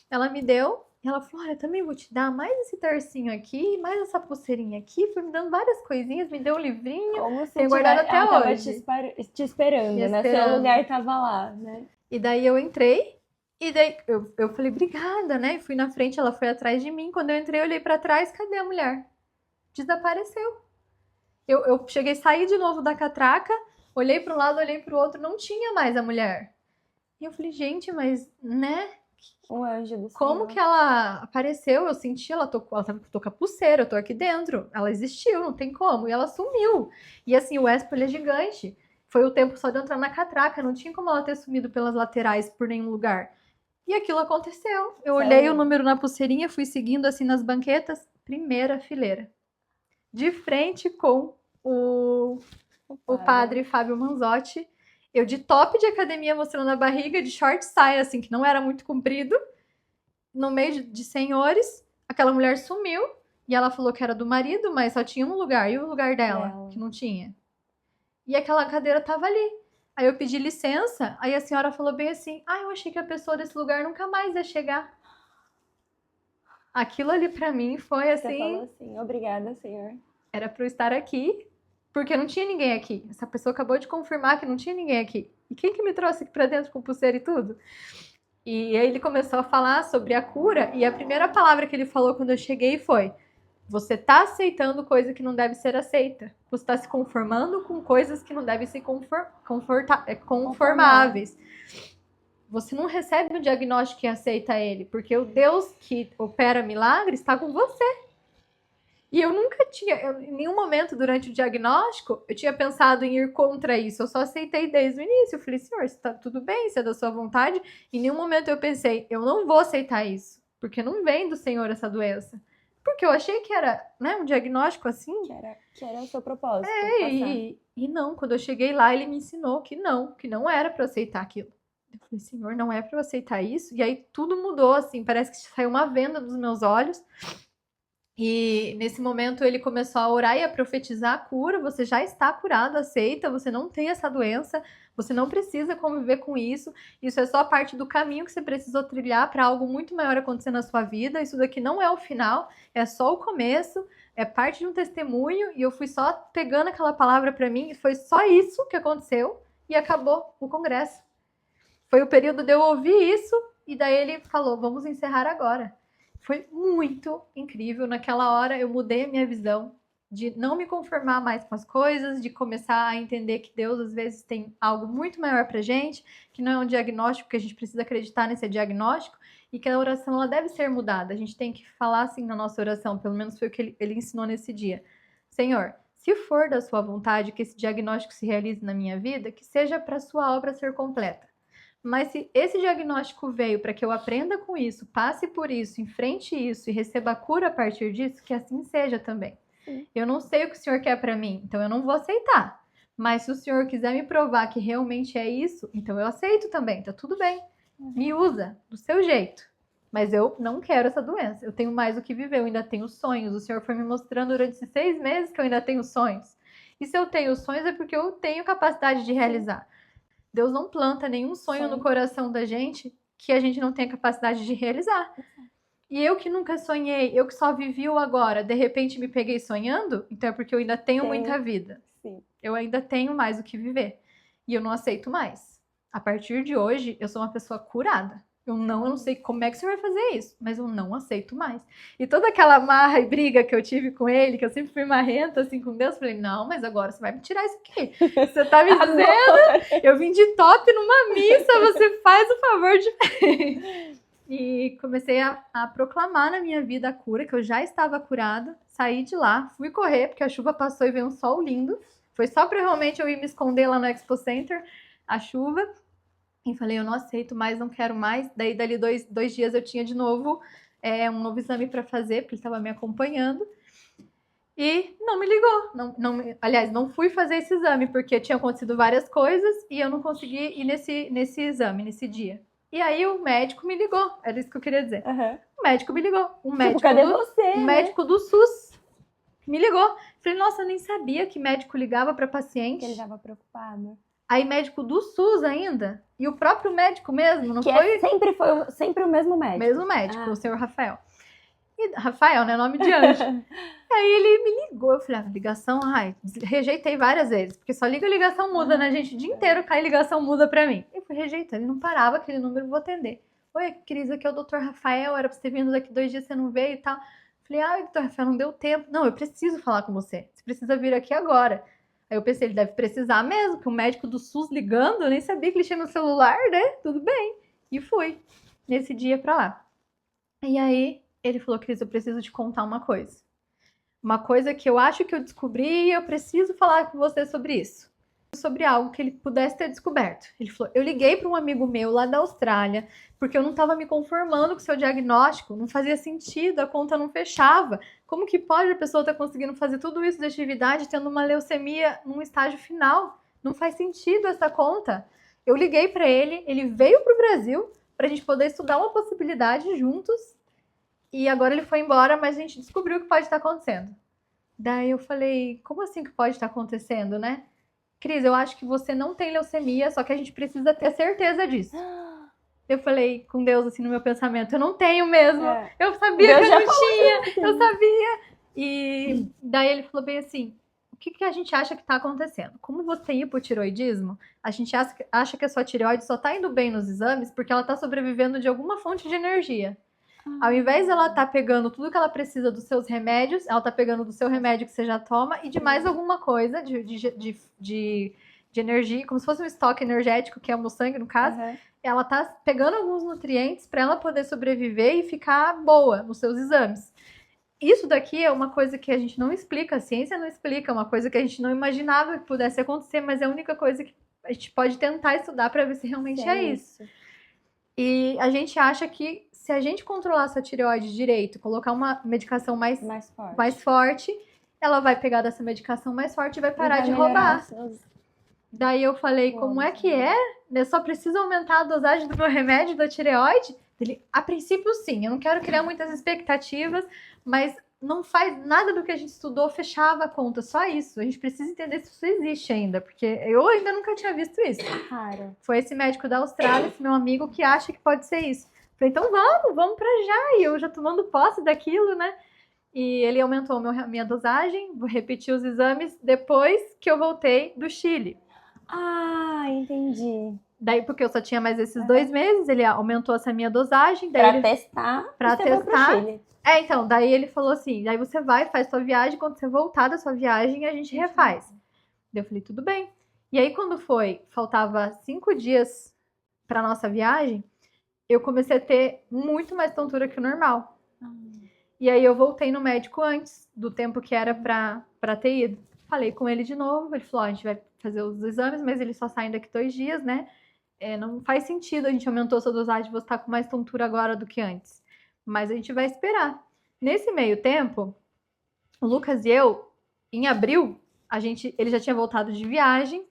Ela me deu. E ela falou, olha, também vou te dar mais esse tercinho aqui, mais essa pulseirinha aqui. Foi me dando várias coisinhas, me deu um livrinho. Como se tenho guardado até ela hoje. Tava te esperando, né? Seu lugar tava lá, né? E daí eu entrei. E daí eu falei, obrigada, né? E fui na frente, ela foi atrás de mim. Quando eu entrei, eu olhei pra trás, cadê a mulher? Desapareceu. Eu cheguei, saí de novo da catraca, olhei para um lado, olhei para o outro, não tinha mais a mulher. E eu falei, gente, mas, né? Um anjo do Como Senhor. que ela apareceu? Eu senti, ela tô com a pulseira, eu tô aqui dentro. Ela existiu, não tem como. E ela sumiu. E assim, o Expo, ele é gigante. Foi o tempo só de eu entrar na catraca, não tinha como ela ter sumido pelas laterais por nenhum lugar. E aquilo aconteceu. Eu olhei o número na pulseirinha, fui seguindo assim nas banquetas, primeira fileira. De frente com o padre Fábio Manzotti. Eu de top de academia mostrando a barriga, de short saia, assim, que não era muito comprido, no meio de senhores. Aquela mulher sumiu e ela falou que era do marido, mas só tinha um lugar. E o lugar dela, que não tinha? E aquela cadeira tava ali. Aí eu pedi licença, aí a senhora falou bem assim, eu achei que a pessoa desse lugar nunca mais ia chegar. Aquilo ali pra mim foi assim... Você falou assim, obrigada, Senhor. Era pra eu estar aqui, porque não tinha ninguém aqui. Essa pessoa acabou de confirmar que não tinha ninguém aqui. E quem que me trouxe aqui pra dentro com pulseira e tudo? E aí ele começou a falar sobre a cura, e a primeira palavra que ele falou quando eu cheguei foi: você tá aceitando coisa que não deve ser aceita. Você tá se conformando com coisas que não devem ser conformáveis. Você não recebe um diagnóstico e aceita ele, porque o Deus que opera milagres está com você. E eu nunca tinha, em nenhum momento durante o diagnóstico, eu tinha pensado em ir contra isso. Eu só aceitei desde o início. Eu falei, Senhor, está tudo bem, isso é da sua vontade. Em nenhum momento eu pensei, eu não vou aceitar isso, porque não vem do Senhor essa doença. Porque eu achei que era, né, um diagnóstico assim. Que era o seu propósito. E não, quando eu cheguei lá, ele me ensinou que não era para aceitar aquilo. Eu falei, Senhor, não é para eu aceitar isso? E aí tudo mudou, assim, parece que saiu uma venda dos meus olhos. E nesse momento ele começou a orar e a profetizar a cura. Você já está curado, aceita, você não tem essa doença, você não precisa conviver com isso. Isso é só parte do caminho que você precisou trilhar para algo muito maior acontecer na sua vida. Isso daqui não é o final, é só o começo, é parte de um testemunho. E eu fui só pegando aquela palavra para mim, e foi só isso que aconteceu e acabou o congresso. Foi o período de eu ouvir isso e daí ele falou, vamos encerrar agora. Foi muito incrível. Naquela hora eu mudei a minha visão de não me conformar mais com as coisas, de começar a entender que Deus às vezes tem algo muito maior pra gente, que não é um diagnóstico, que a gente precisa acreditar nesse diagnóstico e que a oração ela deve ser mudada. A gente tem que falar assim na nossa oração, pelo menos foi o que ele ensinou nesse dia. Senhor, se for da sua vontade que esse diagnóstico se realize na minha vida, que seja para sua obra ser completa. Mas se esse diagnóstico veio para que eu aprenda com isso, passe por isso, enfrente isso e receba a cura a partir disso, que assim seja também. Sim. Eu não sei o que o senhor quer para mim, então eu não vou aceitar. Mas se o senhor quiser me provar que realmente é isso, então eu aceito também, tá tudo bem. Me usa do seu jeito. Mas eu não quero essa doença. Eu tenho mais o que viver, eu ainda tenho sonhos. O senhor foi me mostrando durante esses 6 meses que eu ainda tenho sonhos. E se eu tenho sonhos é porque eu tenho capacidade de realizar. Deus não planta nenhum sonho no coração da gente que a gente não tenha capacidade de realizar. E eu que nunca sonhei, eu que só vivi o agora, de repente me peguei sonhando, então é porque eu ainda tenho muita vida. Sim. Eu ainda tenho mais o que viver. E eu não aceito mais. A partir de hoje, eu sou uma pessoa curada. Eu não sei como é que você vai fazer isso, mas eu não aceito mais. E toda aquela marra e briga que eu tive com ele, que eu sempre fui marrenta assim com Deus, falei, não, mas agora você vai me tirar isso aqui. Você tá me dizendo, eu vim de top numa missa, você faz o favor de... E comecei a proclamar na minha vida a cura, que eu já estava curada. Saí de lá, fui correr, porque a chuva passou e veio um sol lindo. Foi só pra realmente eu ir me esconder lá no Expo Center, a chuva. E falei, eu não aceito mais, não quero mais. Daí, dali dois dias, eu tinha de novo um novo exame para fazer, porque ele estava me acompanhando. E não me ligou. Aliás, não fui fazer esse exame, porque tinham acontecido várias coisas e eu não consegui ir nesse exame, nesse dia. E aí o médico me ligou, era isso que eu queria dizer. Uhum. O médico me ligou. Cadê você? Um médico do SUS me ligou. Falei, nossa, eu nem sabia que médico ligava para paciente. Que ele estava preocupado. Aí médico do SUS ainda, e o próprio médico mesmo, não que foi? Foi sempre o mesmo médico. Mesmo médico, o senhor Rafael. E Rafael, né, nome de anjo. Aí ele me ligou, eu falei, ligação, rejeitei várias vezes, porque só liga, ligação muda, né, gente? O dia inteiro cai ligação muda pra mim. Eu fui rejeitando, ele não parava, aquele número, eu vou atender. Oi, Cris, aqui é o doutor Rafael, era pra você ter vindo daqui 2 dias, você não veio e tal. Falei, doutor Rafael, não deu tempo. Não, eu preciso falar com você, você precisa vir aqui agora. Aí eu pensei, ele deve precisar mesmo, que o médico do SUS ligando, eu nem sabia que ele tinha meu celular, né? Tudo bem. E fui, nesse dia pra lá. E aí, ele falou, Cris, eu preciso te contar uma coisa. Uma coisa que eu acho que eu descobri e eu preciso falar com você sobre isso. Sobre algo que ele pudesse ter descoberto. Ele falou, eu liguei para um amigo meu lá da Austrália, porque eu não estava me conformando com o seu diagnóstico, não fazia sentido, a conta não fechava. Como que pode a pessoa estar conseguindo fazer tudo isso de atividade tendo uma leucemia num estágio final? Não faz sentido essa conta. Eu liguei para ele, ele veio para o Brasil para a gente poder estudar uma possibilidade juntos. E agora ele foi embora, mas a gente descobriu o que pode estar acontecendo. Daí eu falei, como assim que pode estar acontecendo, né? Cris, eu acho que você não tem leucemia, só que a gente precisa ter certeza disso. Eu falei com Deus, assim, no meu pensamento, eu não tenho mesmo. Eu sabia Deus que eu não tinha, eu sabia. E daí ele falou bem assim, o que a gente acha que está acontecendo? Como você tem hipotiroidismo, a gente acha que a sua tireoide só está indo bem nos exames porque ela está sobrevivendo de alguma fonte de energia. Ao invés dela estar pegando tudo que ela precisa dos seus remédios, ela está pegando do seu remédio que você já toma e de mais alguma coisa de energia, como se fosse um estoque energético, que é o sangue, no caso. Ela está pegando alguns nutrientes para ela poder sobreviver e ficar boa nos seus exames. Isso daqui é uma coisa que a gente não explica, a ciência não explica, é uma coisa que a gente não imaginava que pudesse acontecer, mas é a única coisa que a gente pode tentar estudar para ver se realmente é isso. E a gente acha que se a gente controlar essa tireoide direito, colocar uma medicação mais forte, ela vai pegar dessa medicação mais forte e vai parar de roubar. Daí eu falei, como é que é? Eu só preciso aumentar a dosagem do meu remédio da tireoide? Ele, a princípio sim, eu não quero criar muitas expectativas, mas não faz nada do que a gente estudou, fechava a conta, só isso. A gente precisa entender se isso existe ainda, porque eu ainda nunca tinha visto isso. Claro. Foi esse médico da Austrália, esse meu amigo, que acha que pode ser isso. Falei, então vamos pra já. E eu já tomando posse daquilo, né? E ele aumentou minha dosagem, vou repetir os exames depois que eu voltei do Chile. Ah, entendi. Daí, porque eu só tinha mais esses 2 meses, ele aumentou essa minha dosagem. Daí Pra testar. Então, daí ele falou assim, daí você vai, faz sua viagem, quando você voltar da sua viagem, a gente refaz. Daí eu falei, tudo bem. E aí, quando faltava 5 dias pra nossa viagem, eu comecei a ter muito mais tontura que o normal. E aí eu voltei no médico antes do tempo que era pra ter ido. Falei com ele de novo, ele falou, a gente vai fazer os exames, mas eles só saem daqui 2 dias, né? não faz sentido, a gente aumentou sua dosagem, você tá com mais tontura agora do que antes. Mas a gente vai esperar. Nesse meio tempo, o Lucas e eu, em abril, ele já tinha voltado de viagem,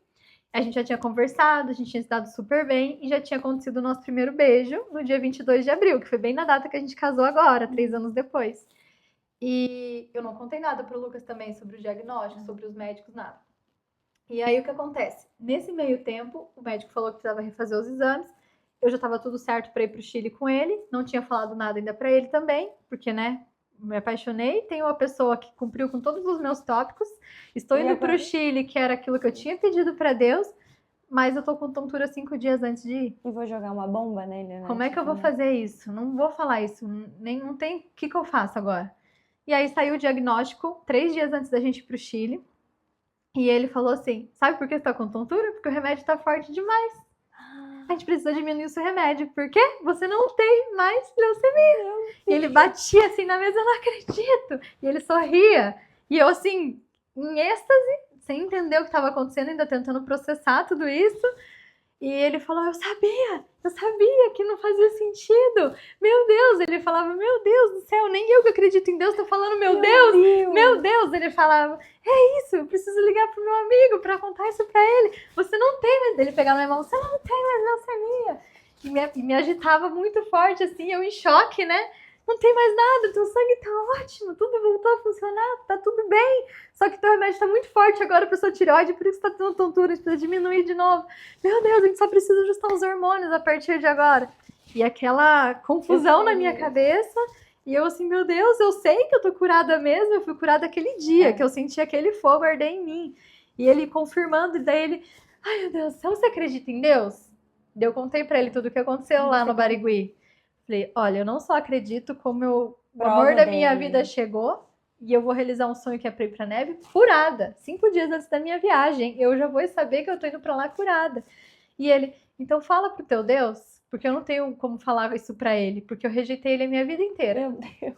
a gente já tinha conversado, a gente tinha se dado super bem e já tinha acontecido o nosso primeiro beijo no dia 22 de abril, que foi bem na data que a gente casou agora, 3 anos depois. E eu não contei nada pro Lucas também sobre o diagnóstico, sobre os médicos, nada. E aí o que acontece? Nesse meio tempo, o médico falou que precisava refazer os exames. Eu já estava tudo certo para ir pro Chile com ele, não tinha falado nada ainda para ele também, porque, né, me apaixonei, tenho uma pessoa que cumpriu com todos os meus tópicos, estou indo pro Chile, que era aquilo que eu tinha pedido para Deus, mas eu tô com tontura 5 dias antes de ir. E vou jogar uma bomba nele, né? Como é que eu vou fazer isso? Não vou falar isso, não tem o que eu faço agora. E aí saiu o diagnóstico 3 dias antes da gente ir pro Chile, e ele falou assim, sabe por que você tá com tontura? Porque o remédio tá forte demais. A gente precisa diminuir o seu remédio. Por quê? Você não tem mais leucemia. E ele batia assim na mesa, eu não acredito. E ele sorria. E eu assim, em êxtase, sem entender o que estava acontecendo, ainda tentando processar tudo isso. E ele falou, eu sabia que não fazia sentido. Meu Deus, ele falava, meu Deus do céu, nem eu que acredito em Deus tô falando, meu Deus. Ele falava, é isso, eu preciso ligar pro meu amigo pra contar isso pra ele. Você não tem mais, ele pegava na minha mão, você não tem mais leucemia. E me agitava muito forte, assim, eu em choque, né? Não tem mais nada, teu sangue tá ótimo, tudo voltou a funcionar, tá tudo bem. Só que teu remédio tá muito forte agora pra sua tireoide, por isso tá tendo tontura, a gente precisa diminuir de novo. Meu Deus, a gente só precisa ajustar os hormônios a partir de agora. E aquela confusão na minha cabeça, e eu assim, meu Deus, eu sei que eu tô curada mesmo, eu fui curada aquele dia, que eu senti aquele fogo arder em mim. E ele confirmando, e daí ele, ai meu Deus, você acredita em Deus? Eu contei pra ele tudo o que aconteceu lá no Barigui. Falei, olha, eu não só acredito como o amor da minha vida chegou e eu vou realizar um sonho que é pra ir pra neve curada. 5 dias antes da minha viagem, eu já vou saber que eu tô indo pra lá curada. E ele, então fala pro teu Deus, porque eu não tenho como falar isso pra ele, porque eu rejeitei ele a minha vida inteira. Meu Deus.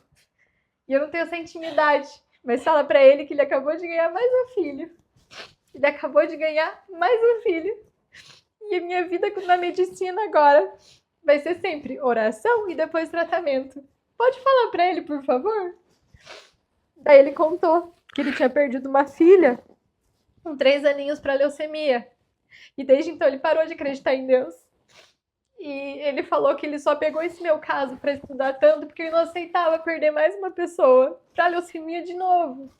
E eu não tenho essa intimidade. Mas fala pra ele que ele acabou de ganhar mais um filho. Ele acabou de ganhar mais um filho. E a minha vida na medicina agora vai ser sempre oração e depois tratamento. Pode falar pra ele, por favor? Daí ele contou que ele tinha perdido uma filha com 3 aninhos pra leucemia. E desde então ele parou de acreditar em Deus. E ele falou que ele só pegou esse meu caso pra estudar tanto porque ele não aceitava perder mais uma pessoa pra leucemia de novo.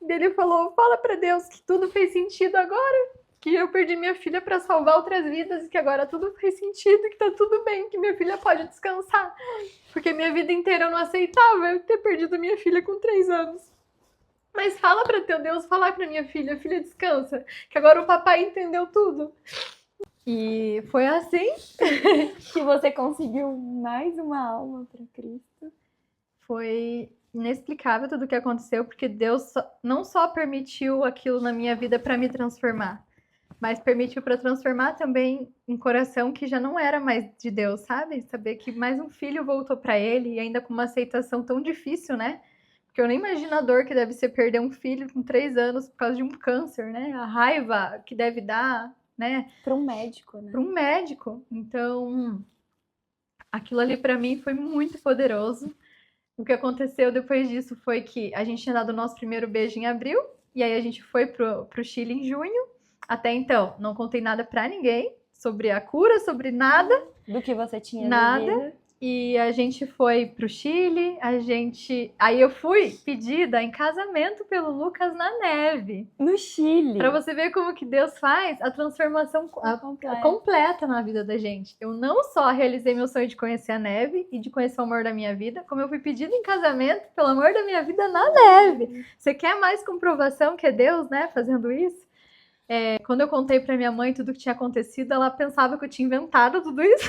E ele falou, fala pra Deus que tudo fez sentido agora. Que eu perdi minha filha para salvar outras vidas e que agora tudo faz sentido, que tá tudo bem, que minha filha pode descansar. Porque minha vida inteira eu não aceitava eu ter perdido minha filha com 3 anos. Mas fala para teu Deus falar para minha filha descansa, que agora o papai entendeu tudo. E foi assim que você conseguiu mais uma alma para Cristo. Foi inexplicável tudo o que aconteceu, porque Deus não só permitiu aquilo na minha vida para me transformar, mas permitiu para transformar também um coração que já não era mais de Deus, sabe? Saber que mais um filho voltou para ele e ainda com uma aceitação tão difícil, né? Porque eu nem imagino a dor que deve ser perder um filho com 3 anos por causa de um câncer, né? A raiva que deve dar, né? Para um médico, né? Para um médico. Então, aquilo ali para mim foi muito poderoso. O que aconteceu depois disso foi que a gente tinha dado o nosso primeiro beijo em abril, e aí a gente foi pro Chile em junho. Até então, não contei nada pra ninguém sobre a cura, sobre nada. Do que você tinha nada. E a gente foi pro Chile, aí eu fui pedida em casamento pelo Lucas na neve. No Chile. Pra você ver como que Deus faz a transformação completa na vida da gente. Eu não só realizei meu sonho de conhecer a neve e de conhecer o amor da minha vida, como eu fui pedida em casamento pelo amor da minha vida na neve. Você quer mais comprovação que é Deus, né, fazendo isso? Quando eu contei pra minha mãe tudo que tinha acontecido, ela pensava que eu tinha inventado tudo isso.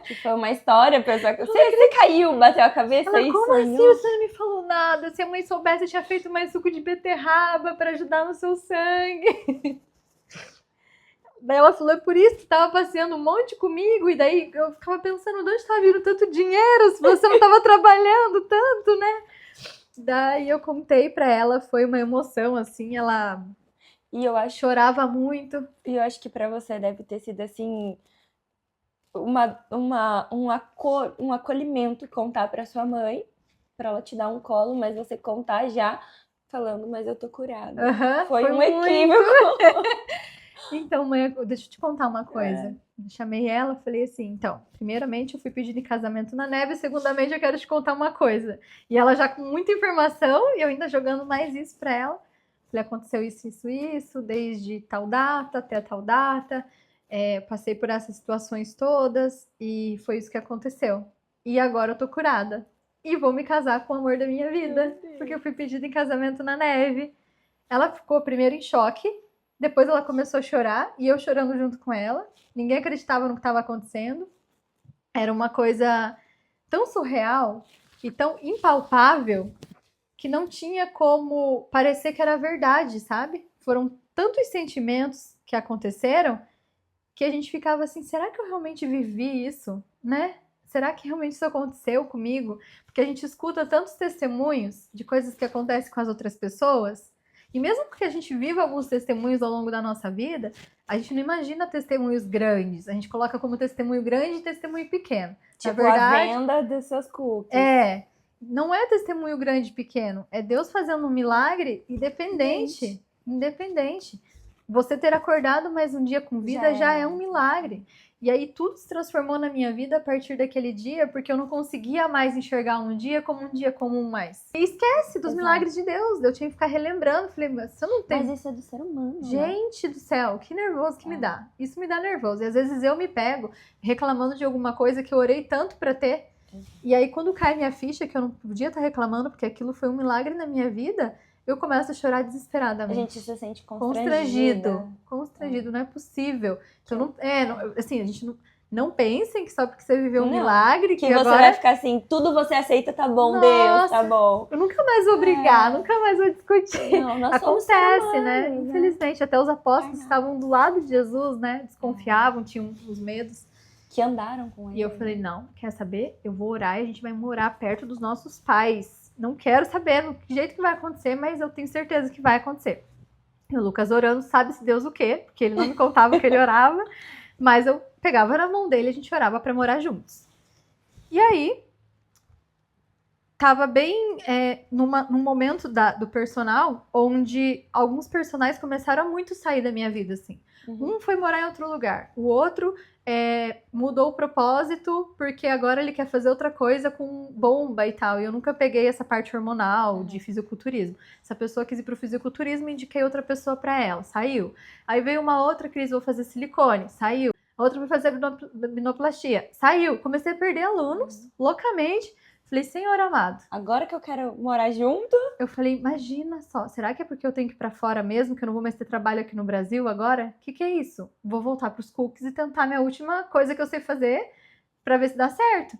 Que foi uma história, pessoal. Você caiu, bateu a cabeça ela, e como assim? Você não me falou nada? Se a mãe soubesse, eu tinha feito mais suco de beterraba pra ajudar no seu sangue. Daí ela falou, é por isso que tava passeando um monte comigo. E daí eu ficava pensando, de onde tava vindo tanto dinheiro? Se você não tava trabalhando tanto, né? Daí eu contei pra ela, foi uma emoção, assim, ela... E eu acho chorava muito. E eu acho que pra você deve ter sido assim um acolhimento contar pra sua mãe, pra ela te dar um colo, mas você contar já falando, mas eu tô curada. Foi um equívoco. Então, mãe, deixa eu te contar uma coisa. Chamei ela, falei assim, então, primeiramente eu fui pedir em casamento na neve, segundamente eu quero te contar uma coisa. E ela já com muita informação, e eu ainda jogando mais isso pra ela. Falei, aconteceu isso, desde tal data até tal data. Passei por essas situações todas, e foi isso que aconteceu. E agora eu tô curada. E vou me casar com o amor da minha vida, porque eu fui pedida em casamento na neve. Ela ficou primeiro em choque, depois ela começou a chorar, e eu chorando junto com ela. Ninguém acreditava no que estava acontecendo. Era uma coisa tão surreal e tão impalpável que não tinha como parecer que era verdade, sabe? Foram tantos sentimentos que aconteceram que a gente ficava assim, será que eu realmente vivi isso, né? Será que realmente isso aconteceu comigo? Porque a gente escuta tantos testemunhos de coisas que acontecem com as outras pessoas. E mesmo que a gente viva alguns testemunhos ao longo da nossa vida, a gente não imagina testemunhos grandes. A gente coloca como testemunho grande e testemunho pequeno. Tipo, Na verdade, a venda dos seus cookies. Não é testemunho grande e pequeno. É Deus fazendo um milagre independente. Você ter acordado mais um dia com vida já é um milagre. E aí tudo se transformou na minha vida a partir daquele dia, porque eu não conseguia mais enxergar um dia como um dia comum mais. E esquece dos milagres de Deus. Eu tinha que ficar relembrando. Falei, mas você não tem... Mas isso é do ser humano, Gente do céu, que nervoso que me dá. Isso me dá nervoso. E às vezes eu me pego reclamando de alguma coisa que eu orei tanto pra ter. E aí quando cai minha ficha, que eu não podia estar reclamando, porque aquilo foi um milagre na minha vida, eu começo a chorar desesperadamente. A gente se sente constrangido, não é possível. Então, assim, a gente não pensem que só porque você viveu um milagre... Que você agora vai ficar assim, tudo você aceita, tá bom, Deus, tá bom. Eu nunca mais vou brigar, nunca mais vou discutir. Acontece, né? Infelizmente, até os apóstolos estavam do lado de Jesus, né? Desconfiavam, tinham os medos. Que andaram com ele. E eu falei, não, quer saber? Eu vou orar e a gente vai morar perto dos nossos pais. Não quero saber do jeito que vai acontecer, mas eu tenho certeza que vai acontecer. E o Lucas orando, sabe-se Deus o quê? Porque ele não me contava que ele orava, mas eu pegava na mão dele e a gente orava para morar juntos. E aí, tava bem num momento do personal, onde alguns personagens começaram a muito sair da minha vida, assim. Um foi morar em outro lugar, o outro mudou o propósito porque agora ele quer fazer outra coisa com bomba e tal. E eu nunca peguei essa parte hormonal de fisiculturismo. Essa pessoa quis ir pro fisiculturismo, indiquei outra pessoa para ela, saiu. Aí veio uma outra que vou fazer silicone, saiu. Outra vai fazer binoplastia, saiu. Comecei a perder alunos loucamente. Falei, Senhor amado, agora que eu quero morar junto. Eu falei, imagina só, será que é porque eu tenho que ir pra fora mesmo, que eu não vou mais ter trabalho aqui no Brasil agora? O que é isso? Vou voltar pros cookies e tentar minha última coisa que eu sei fazer pra ver se dá certo.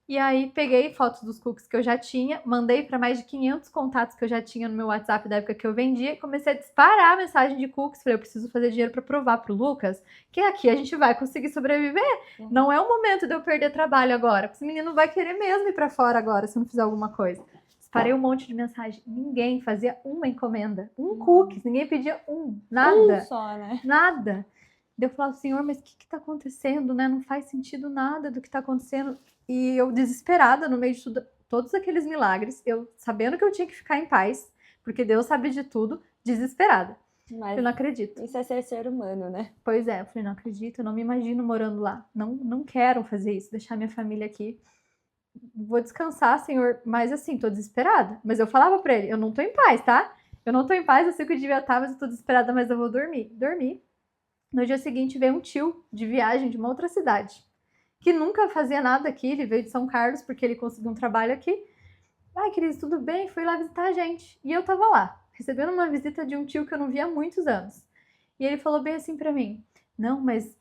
E aí peguei fotos dos cookies que eu já tinha, mandei para mais de 500 contatos que eu já tinha no meu WhatsApp da época que eu vendia, e comecei a disparar a mensagem de cookies. Falei, eu preciso fazer dinheiro para provar pro Lucas que aqui a gente vai conseguir sobreviver. Não é o momento de eu perder trabalho agora. Esse menino vai querer mesmo ir para fora agora se não fizer alguma coisa. Disparei um monte de mensagem. Ninguém fazia uma encomenda, cookies, ninguém pedia nada. Só, né? Nada. Eu falava, Senhor, mas o que tá acontecendo, né? Não faz sentido nada do que tá acontecendo. E eu desesperada no meio de todos aqueles milagres, eu sabendo que eu tinha que ficar em paz, porque Deus sabe de tudo, desesperada. Mas eu não acredito. Isso é ser humano, né? Pois é, eu falei, não acredito, eu não me imagino morando lá. Não quero fazer isso, deixar minha família aqui. Vou descansar, Senhor, mas assim, tô desesperada. Mas eu falava pra ele, eu não tô em paz, tá? Eu não tô em paz, eu sei que eu devia estar, mas eu tô desesperada, mas eu vou dormir. Dormi. No dia seguinte veio um tio de viagem de uma outra cidade, que nunca fazia nada aqui, ele veio de São Carlos porque ele conseguiu um trabalho aqui. Ai, Cris, tudo bem? Foi lá visitar a gente. E eu tava lá, recebendo uma visita de um tio que eu não via há muitos anos. E ele falou bem assim pra mim, não, mas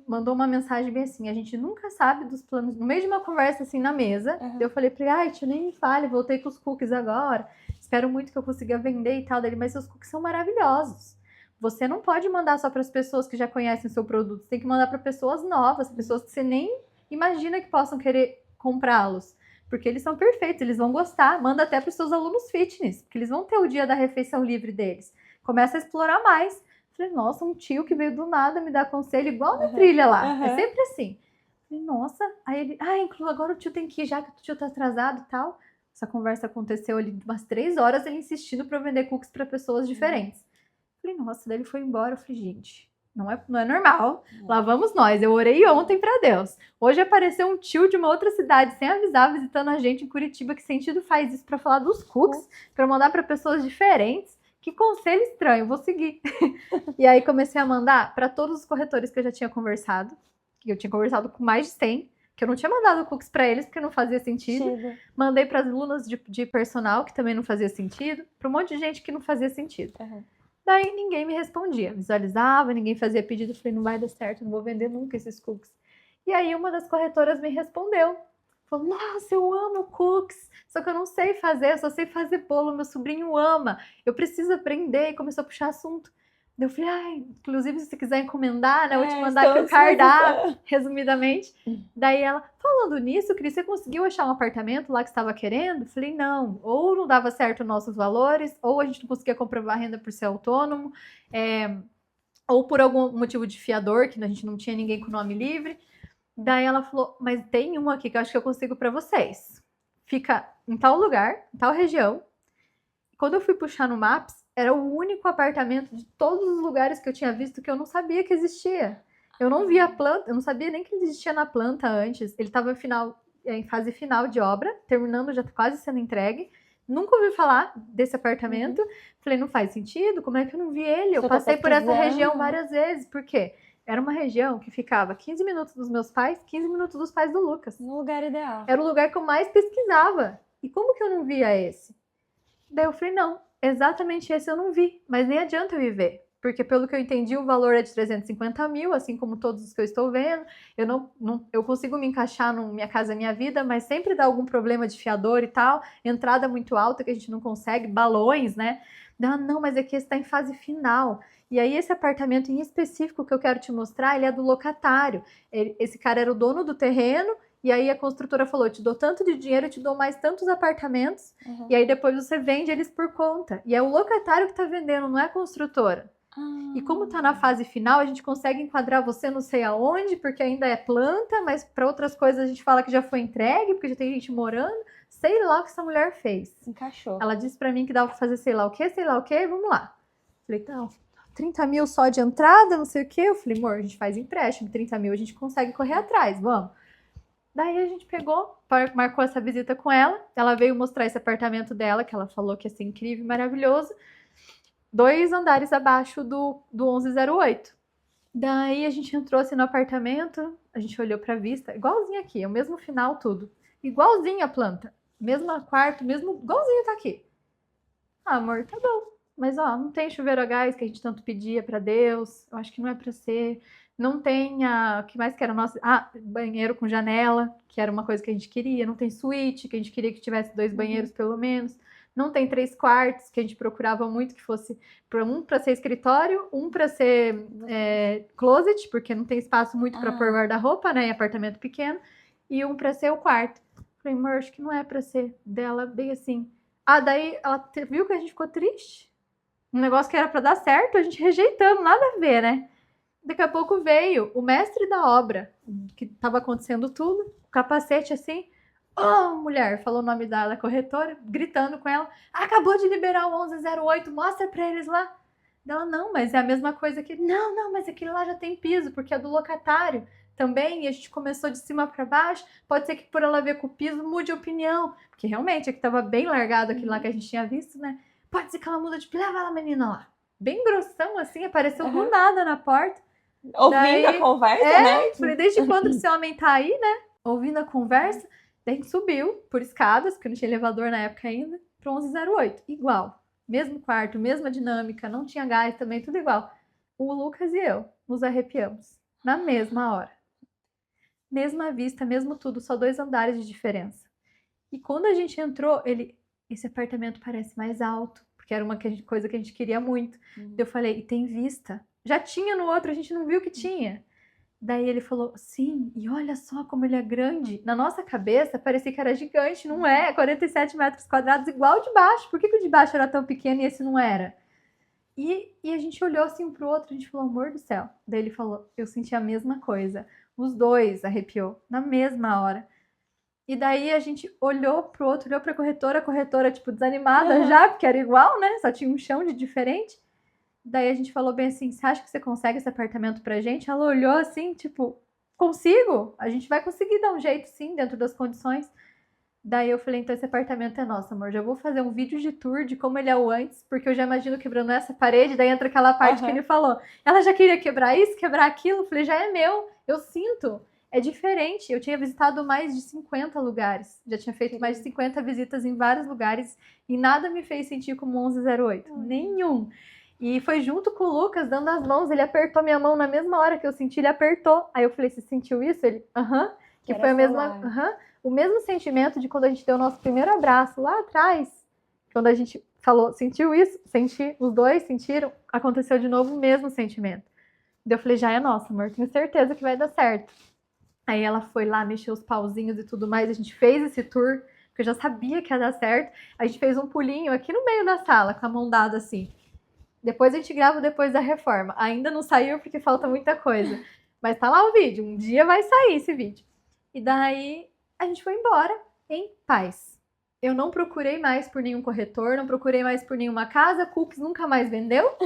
mandou uma mensagem bem assim, a gente nunca sabe dos planos, no meio de uma conversa assim na mesa, eu falei pra ele, ai, tio, nem me fale, voltei com os cookies agora, espero muito que eu consiga vender e tal, dele, mas seus cookies são maravilhosos. Você não pode mandar só para as pessoas que já conhecem o seu produto, você tem que mandar para pessoas novas, pessoas que você nem imagina que possam querer comprá-los, porque eles são perfeitos, eles vão gostar. Manda até para os seus alunos fitness, porque eles vão ter o dia da refeição livre deles. Começa a explorar mais. Falei, nossa, um tio que veio do nada me dar conselho igual na trilha lá. É sempre assim. Falei, nossa. Aí ele, agora o tio tem que ir, já que o tio tá atrasado e tal. Essa conversa aconteceu ali umas 3 horas, ele insistindo pra eu vender cookies pra pessoas diferentes. Falei, nossa, daí ele foi embora. Eu falei, gente, não é normal. Lá vamos nós. Eu orei ontem pra Deus. Hoje apareceu um tio de uma outra cidade, sem avisar, visitando a gente em Curitiba. Que sentido faz isso pra falar dos cookies? Pra mandar pra pessoas diferentes? Que conselho estranho, vou seguir. E aí comecei a mandar pra todos os corretores que eu já tinha conversado. Que eu tinha conversado com mais de 100. Que eu não tinha mandado cookies pra eles, porque não fazia sentido. Mandei pras alunas de personal, que também não fazia sentido. Pra um monte de gente que não fazia sentido. Daí ninguém me respondia, visualizava, ninguém fazia pedido, falei, não vai dar certo, não vou vender nunca esses cookies. E aí uma das corretoras me respondeu, falou, nossa, eu amo cookies, só que eu não sei fazer, eu só sei fazer bolo, meu sobrinho ama, eu preciso aprender, e começou a puxar assunto. Daí eu falei, inclusive se você quiser encomendar, né, eu vou te mandar aqui o cardápio, resumidamente. Daí ela, falando nisso, Cris, você conseguiu achar um apartamento lá que estava querendo? Falei, não, ou não dava certo os nossos valores, ou a gente não conseguia comprovar a renda por ser autônomo, ou por algum motivo de fiador, que a gente não tinha ninguém com nome livre. Daí ela falou, mas tem um aqui que eu acho que eu consigo para vocês. Fica em tal lugar, em tal região. Quando eu fui puxar no Maps, era o único apartamento de todos os lugares que eu tinha visto que eu não sabia que existia. Eu não via a planta, eu não sabia nem que ele existia na planta antes. Ele estava em fase final de obra, terminando, já quase sendo entregue. Nunca ouvi falar desse apartamento. Falei, não faz sentido, como é que eu não vi ele? Eu passei por essa região várias vezes. Por quê? Era uma região que ficava 15 minutos dos meus pais, 15 minutos dos pais do Lucas. No lugar ideal. Era o lugar que eu mais pesquisava. E como que eu não via esse? Daí eu falei, não, exatamente esse eu não vi, mas nem adianta eu ir ver. Porque pelo que eu entendi, o valor é de 350 mil, assim como todos os que eu estou vendo. Eu consigo me encaixar no Minha Casa Minha Vida, mas sempre dá algum problema de fiador e tal. Entrada muito alta que a gente não consegue, balões, né? Não, mas aqui está em fase final. E aí esse apartamento em específico que eu quero te mostrar, ele é do locatário. Esse cara era o dono do terreno. E aí a construtora falou, eu te dou tanto de dinheiro, eu te dou mais tantos apartamentos, e aí depois você vende eles por conta. E é o locatário que tá vendendo, não é a construtora. E como tá na fase final, a gente consegue enquadrar você não sei aonde, porque ainda é planta, mas para outras coisas a gente fala que já foi entregue, porque já tem gente morando. Sei lá o que essa mulher fez. Encaixou. Ela disse para mim que dava pra fazer sei lá o quê, vamos lá. Falei, então, 30 mil só de entrada, não sei o quê. Eu falei, amor, a gente faz empréstimo, 30 mil a gente consegue correr atrás, vamos. Daí a gente pegou, marcou essa visita com ela. Ela veio mostrar esse apartamento dela, que ela falou que ia ser incrível e maravilhoso. 2 andares abaixo do 1108. Daí a gente entrou assim no apartamento, a gente olhou pra vista, igualzinho aqui, é o mesmo final tudo. Igualzinho a planta, mesmo quarto, igualzinho tá aqui. Amor, tá bom. Mas não tem chuveiro a gás que a gente tanto pedia pra Deus. Eu acho que não é pra ser. Não tem o que mais que era nosso? Banheiro com janela, que era uma coisa que a gente queria. Não tem suíte, que a gente queria que tivesse 2 banheiros pelo menos. Não tem 3 quartos, que a gente procurava muito que fosse um para ser escritório, um para ser closet, porque não tem espaço muito para pôr guarda-roupa, né? Em apartamento pequeno. E um para ser o quarto. Falei, amor, acho que não é para ser dela, bem assim. Daí ela viu que a gente ficou triste. Um negócio que era para dar certo, a gente rejeitando, nada a ver, né? Daqui a pouco veio o mestre da obra, que estava acontecendo tudo, o capacete assim. Mulher, falou o nome da corretora, gritando com ela. Acabou de liberar o 1108, mostra pra eles lá. Ela, não, mas é a mesma coisa que... Não, mas aquele lá já tem piso, porque é do locatário também, e a gente começou de cima para baixo. Pode ser que por ela ver com o piso mude a opinião, porque realmente aqui tava bem largado aquilo lá que a gente tinha visto, né? Pode ser que ela muda de... Leva a menina lá. Bem grossão, assim, apareceu do nada na porta. Ouvindo a conversa, né? Falei, desde quando que esse homem tá aí, né? Ouvindo a conversa. Daí a gente subiu por escadas, porque não tinha elevador na época ainda, para 1108. Igual. Mesmo quarto, mesma dinâmica, não tinha gás também, tudo igual. O Lucas e eu nos arrepiamos. Na mesma hora. Mesma vista, mesmo tudo, só 2 andares de diferença. E quando a gente entrou, esse apartamento parece mais alto, porque era uma coisa que a gente queria muito. Eu falei, e tem vista? Já tinha no outro, a gente não viu que tinha. Daí ele falou, sim, e olha só como ele é grande. Na nossa cabeça, parecia que era gigante, não é? 47 metros quadrados, igual de baixo. Por que o de baixo era tão pequeno e esse não era? E a gente olhou assim um pro outro, a gente falou, amor do céu. Daí ele falou, eu senti a mesma coisa. Os dois arrepiou na mesma hora. E daí a gente olhou pro outro, olhou pra corretora, a corretora, tipo, desanimada já, porque era igual, né? Só tinha um chão de diferente. Daí a gente falou bem assim, você acha que você consegue esse apartamento pra gente? Ela olhou assim, tipo, consigo? A gente vai conseguir dar um jeito, sim, dentro das condições. Daí eu falei, então esse apartamento é nosso, amor. Já vou fazer um vídeo de tour de como ele é o antes, porque eu já imagino quebrando essa parede, daí entra aquela parte que ele falou. Ela já queria quebrar isso, quebrar aquilo. Eu falei, já é meu, eu sinto. É diferente. Eu tinha visitado mais de 50 lugares. Já tinha feito mais de 50 visitas em vários lugares e nada me fez sentir como 1108. Nenhum. E foi junto com o Lucas, dando as mãos. Ele apertou minha mão na mesma hora que eu senti, ele apertou. Aí eu falei, você sentiu isso? Ele, aham. Que foi a mesma... O mesmo sentimento de quando a gente deu o nosso primeiro abraço lá atrás. Quando a gente falou, sentiu isso? Senti, os dois sentiram. Aconteceu de novo o mesmo sentimento. Daí eu falei, já é nosso, amor. Tenho certeza que vai dar certo. Aí ela foi lá, mexeu os pauzinhos e tudo mais. A gente fez esse tour, porque eu já sabia que ia dar certo. A gente fez um pulinho aqui no meio da sala, com a mão dada assim. Depois a gente grava depois da reforma. Ainda não saiu porque falta muita coisa. Mas tá lá o vídeo. Um dia vai sair esse vídeo. E daí a gente foi embora em paz. Eu não procurei mais por nenhum corretor, não procurei mais por nenhuma casa. Cookies nunca mais vendeu.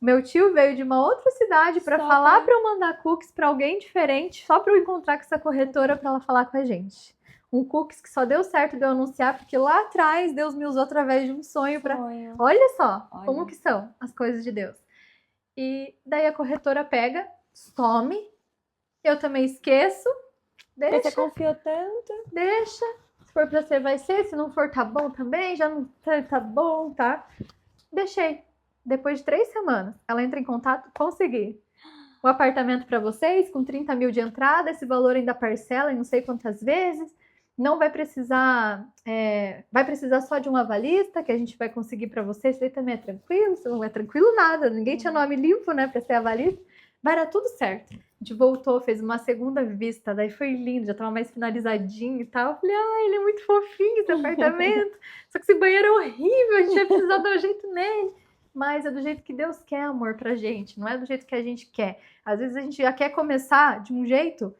Meu tio veio de uma outra cidade para falar para eu mandar cookies para alguém diferente, só para eu encontrar com essa corretora para ela falar com a gente. Um cookies que só deu certo de eu anunciar, porque lá atrás Deus me usou através de um sonho para... Olha só como que são as coisas de Deus. E daí a corretora pega, some, eu também esqueço, deixa. Você confiou tanto? Deixa. Se for pra ser, vai ser. Se não for, tá bom também. Já não tá bom, tá? Deixei. Depois de 3 semanas, ela entra em contato, consegui. O apartamento para vocês, com 30 mil de entrada, esse valor ainda parcela em não sei quantas vezes. Não vai precisar, vai precisar só de um avalista, que a gente vai conseguir para vocês. Isso aí também é tranquilo, isso não é tranquilo nada. Ninguém tinha nome limpo, né, para ser avalista. Vai dar tudo certo. A gente voltou, fez uma segunda vista, daí foi lindo, já tava mais finalizadinho e tal. Eu falei, ele é muito fofinho esse apartamento. Só que esse banheiro é horrível, a gente vai precisar dar um jeito nele. Mas é do jeito que Deus quer, amor, pra gente. Não é do jeito que a gente quer. Às vezes a gente já quer começar de um jeito,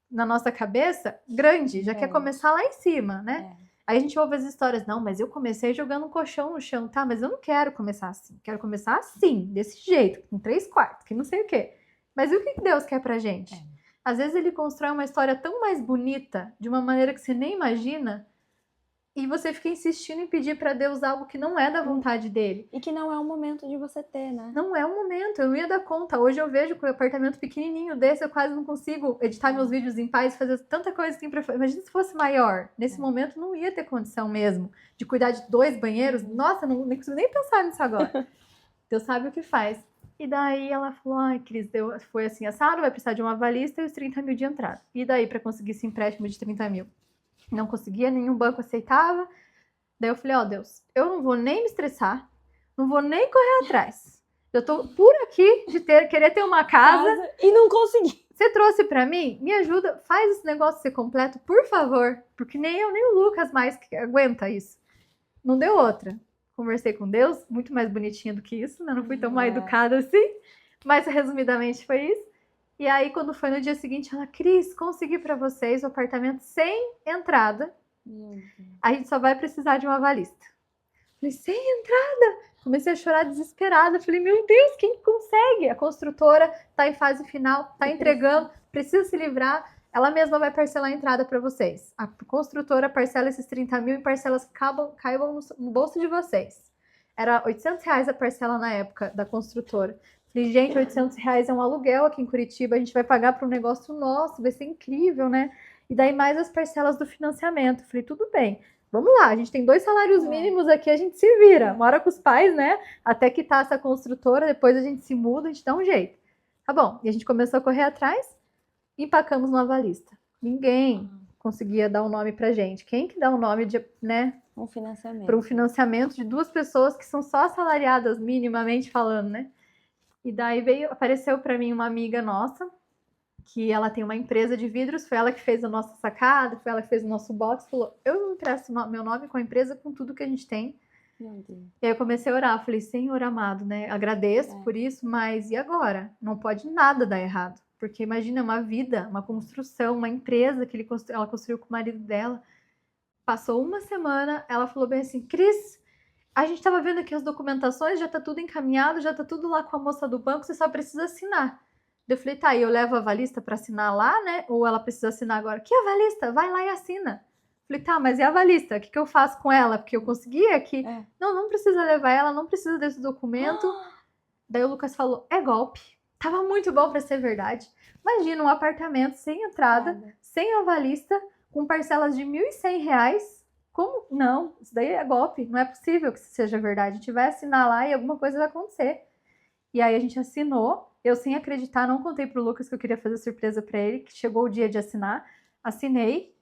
na nossa cabeça, grande. Já quer começar lá em cima, né? Aí a gente ouve as histórias. Não, mas eu comecei jogando um colchão no chão, tá? Mas eu não quero começar assim. Quero começar assim, desse jeito, com 3 quartos, que não sei o quê. Mas e o que Deus quer pra gente? Às vezes ele constrói uma história tão mais bonita, de uma maneira que você nem imagina, e você fica insistindo em pedir pra Deus algo que não é da vontade dele. E que não é o momento de você ter, né? Não é o momento, eu não ia dar conta. Hoje eu vejo que o apartamento pequenininho desse, eu quase não consigo editar meus vídeos em paz, fazer tanta coisa assim pra... Imagina se fosse maior. Nesse momento não ia ter condição mesmo de cuidar de 2 banheiros. Nossa, não consigo nem pensar nisso agora. Deus sabe o que faz. E daí ela falou, ai, Cris, foi assim, assado, vai precisar de um avalista e os 30 mil de entrada. E daí para conseguir esse empréstimo de 30 mil? Não conseguia, nenhum banco aceitava. Daí eu falei, Deus, eu não vou nem me estressar, não vou nem correr atrás. Eu tô por aqui de querer ter uma casa e não consegui. Você trouxe para mim? Me ajuda, faz esse negócio ser completo, por favor. Porque nem eu, nem o Lucas mais que aguenta isso. Não deu outra. Conversei com Deus, muito mais bonitinha do que isso, né? Não fui tão mal educada assim, mas resumidamente foi isso. E aí, quando foi no dia seguinte, ela, Cris, consegui para vocês o apartamento sem entrada. A gente só vai precisar de um avalista. Falei, sem entrada? Comecei a chorar desesperada. Falei, meu Deus, quem consegue? A construtora tá em fase final, tá entregando, precisa se livrar. Ela mesma vai parcelar a entrada para vocês. A construtora parcela esses 30 mil em parcelas que caibam no bolso de vocês. Era R$800 a parcela na época da construtora. Falei, gente, R$800 é um aluguel aqui em Curitiba, a gente vai pagar para um negócio nosso, vai ser incrível, né? E daí mais as parcelas do financiamento. Falei, tudo bem, vamos lá, a gente tem 2 salários mínimos aqui, a gente se vira. Mora com os pais, né? Até quitar essa construtora, depois a gente se muda, a gente dá um jeito. Tá bom, e a gente começou a correr atrás. Empacamos no avalista. Ninguém conseguia dar um nome pra gente. Quem que dá um nome de, né? Um financiamento. Para um financiamento de 2 pessoas que são só assalariadas, minimamente falando, né? E daí apareceu para mim uma amiga nossa, que ela tem uma empresa de vidros, foi ela que fez a nossa sacada, foi ela que fez o nosso box, falou, eu empresto meu nome com a empresa, com tudo que a gente tem. Meu Deus. E aí eu comecei a orar, falei, Senhor amado, né? Agradeço por isso, mas e agora? Não pode nada dar errado. porque imagina uma vida, uma construção, uma empresa que ela construiu com o marido dela. Passou uma semana, ela falou bem assim, Cris, a gente tava vendo aqui as documentações, já tá tudo encaminhado, já tá tudo lá com a moça do banco, você só precisa assinar. Eu falei, tá, e eu levo a avalista pra assinar lá, né? Ou ela precisa assinar agora? Que avalista? Vai lá e assina. Falei, tá, mas e a avalista? O que eu faço com ela? Porque eu consegui aqui. Não precisa levar ela, não precisa desse documento. Daí o Lucas falou, é golpe. Tava muito bom pra ser verdade. Imagina um apartamento sem entrada, sem avalista, com parcelas de R$1.100. Como? Não, isso daí é golpe. Não é possível que isso seja verdade. A gente vai assinar lá e alguma coisa vai acontecer. E aí a gente assinou. Eu, sem acreditar, não contei pro Lucas que eu queria fazer surpresa pra ele, que chegou o dia de assinar. Assinei.